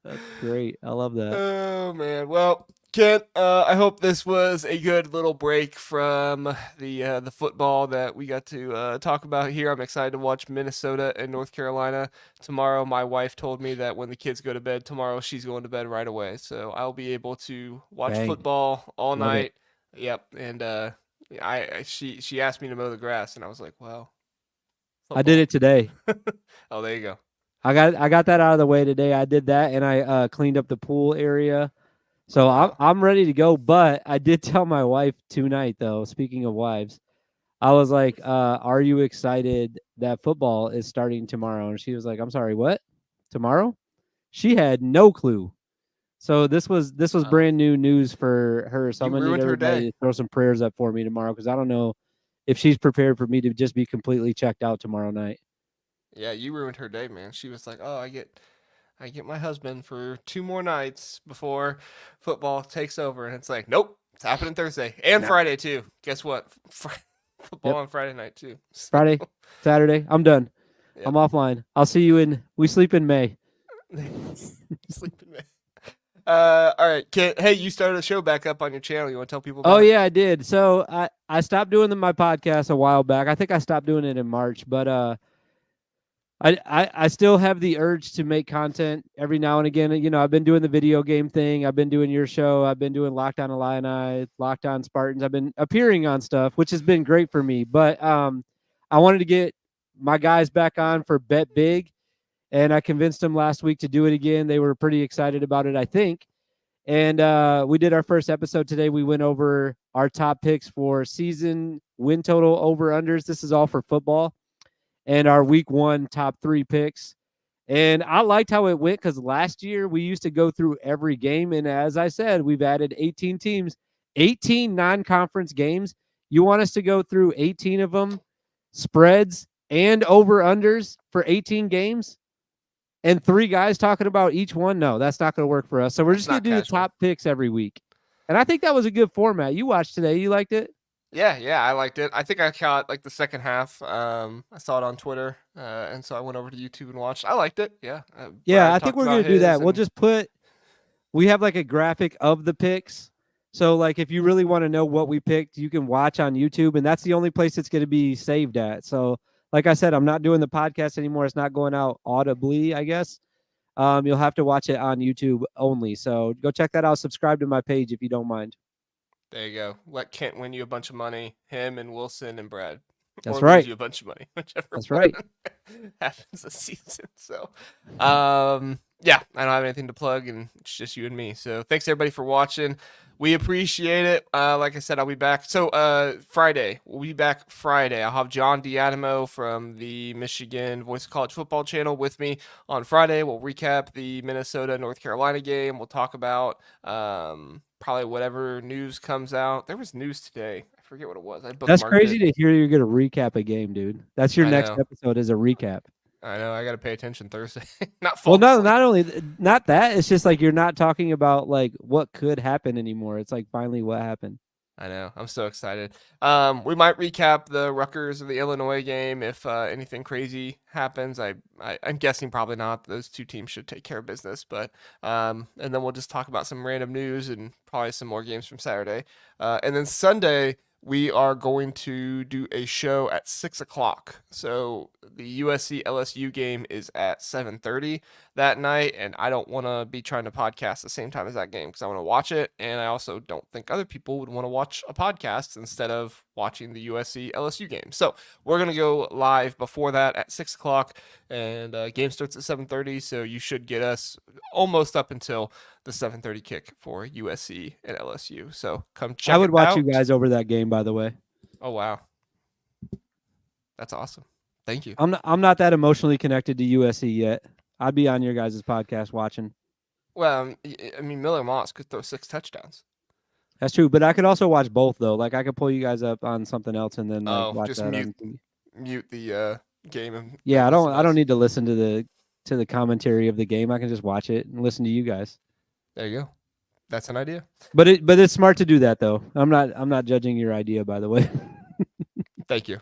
That's great. I love that. Oh man. Well, Kent, I hope this was a good little break from the football that we got to talk about here. I'm excited to watch Minnesota and North Carolina tomorrow. My wife told me that when the kids go to bed tomorrow, she's going to bed right away, so I'll be able to watch Dang. football all Love it. night. Yep, and she asked me to mow the grass, and I was like, well, I did it today. Oh, there you go. I got that out of the way today. I did that and I cleaned up the pool area. So I'm ready to go. But I did tell my wife tonight though, speaking of wives, I was like, are you excited that football is starting tomorrow? And she was like, I'm sorry, what? Tomorrow? She had no clue. So this was brand new news for her. So You I'm gonna need ruined her everybody day. to throw some prayers up for me tomorrow because I don't know if she's prepared for me to just be completely checked out tomorrow night. Yeah, you ruined her day, man. She was like, "Oh, I get my husband for 2 more nights before football takes over," and it's like, "Nope, it's happening Thursday and No. Friday too." Guess what? Football Yep. on Friday night too. So, Friday, Saturday. I'm done. I'm yep. offline. I'll see you in. We sleep in May. Sleeping man. All right, Kent. Hey, you started a show back up on your channel. You want to tell people Oh about it? yeah, I did. So I stopped doing my podcast a while back. I think I stopped doing it in March, but I still have the urge to make content every now and again. You know, I've been doing the video game thing. I've been doing your show. I've been doing Lockdown Illini, Lockdown Spartans. I've been appearing on stuff, which has been great for me. But I wanted to get my guys back on for Bet Big, and I convinced them last week to do it again. They were pretty excited about it, I think. And we did our first episode today. We went over our top picks for season win total over unders. This is all for football. And our week 1 top 3 picks. And I liked how it went because last year we used to go through every game. And as I said, we've added 18 teams, 18 non-conference games. You want us to go through 18 of them, spreads and over-unders for 18 games? And 3 guys talking about each one? No, that's not going to work for us. So we're just going to do the top picks every week. And I think that was a good format. You watched today. You liked it? Yeah, I liked it. I think I caught like the second half. I saw it on Twitter, and so I went over to YouTube and watched. I liked it. Yeah. Yeah, Brad I think talked we're about going to do that. his We'll and just we have like a graphic of the picks. So like if you really want to know what we picked, you can watch on YouTube, and that's the only place it's going to be saved at. So like I said, I'm not doing the podcast anymore. It's not going out audibly, I guess. You'll have to watch it on YouTube only. So go check that out. Subscribe to my page if you don't mind. there you go. Let Kent win you a bunch of money. Him and Wilson and Brad. That's or lose right. you a bunch of money, whichever That's one right. happens this season. So, yeah, I don't have anything to plug, and it's just you and me. So, thanks everybody for watching. We appreciate it. Like I said, I'll be back. So, Friday, we'll be back Friday. I'll have John Diadamo from the Michigan Voice of College Football channel with me on Friday. We'll recap the Minnesota North Carolina game. We'll talk about probably whatever news comes out. There was news today. I forget what it was. I That's bookmarked crazy it. to hear you're gonna recap a game, dude. That's your I next know. episode is a recap. I know. I got to pay attention Thursday, not Well, fall no, asleep. not only not that. It's just like you're not talking about like what could happen anymore. It's like finally what happened. I know. I'm so excited. We might recap the Rutgers or the Illinois game if anything crazy happens. I'm guessing probably not. Those two teams should take care of business. But and then we'll just talk about some random news and probably some more games from Saturday. And then Sunday we are going to do a show at 6 o'clock. So the USC LSU game is at 7:30 that night, and I don't want to be trying to podcast the same time as that game because I want to watch it, and I also don't think other people would want to watch a podcast instead of watching the USC LSU game. So we're gonna go live before that at 6 o'clock, and game starts at 7:30. So you should get us almost up until the 7:30 kick for USC and LSU. So come check I would it watch out. you guys over that game, by the way. Oh wow, that's awesome. Thank you. I'm not that emotionally connected to USC yet. I'd be on your guys' podcast watching. Well, I mean Miller Moss could throw 6 touchdowns. That's true, but I could also watch both though. Like I could pull you guys up on something else and then like Oh, watch just that on TV. mute the game and Yeah, listen to I don't us. need to listen to the commentary of the game. I can just watch it and listen to you guys. There you go. That's an idea. But it's smart to do that though. I'm not judging your idea, by the way. Thank you.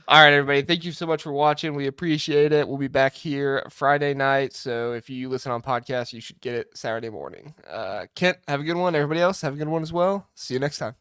All right, everybody. Thank you so much for watching. We appreciate it. We'll be back here Friday night. So if you listen on podcast, you should get it Saturday morning. Kent, have a good one. Everybody else, have a good one as well. See you next time.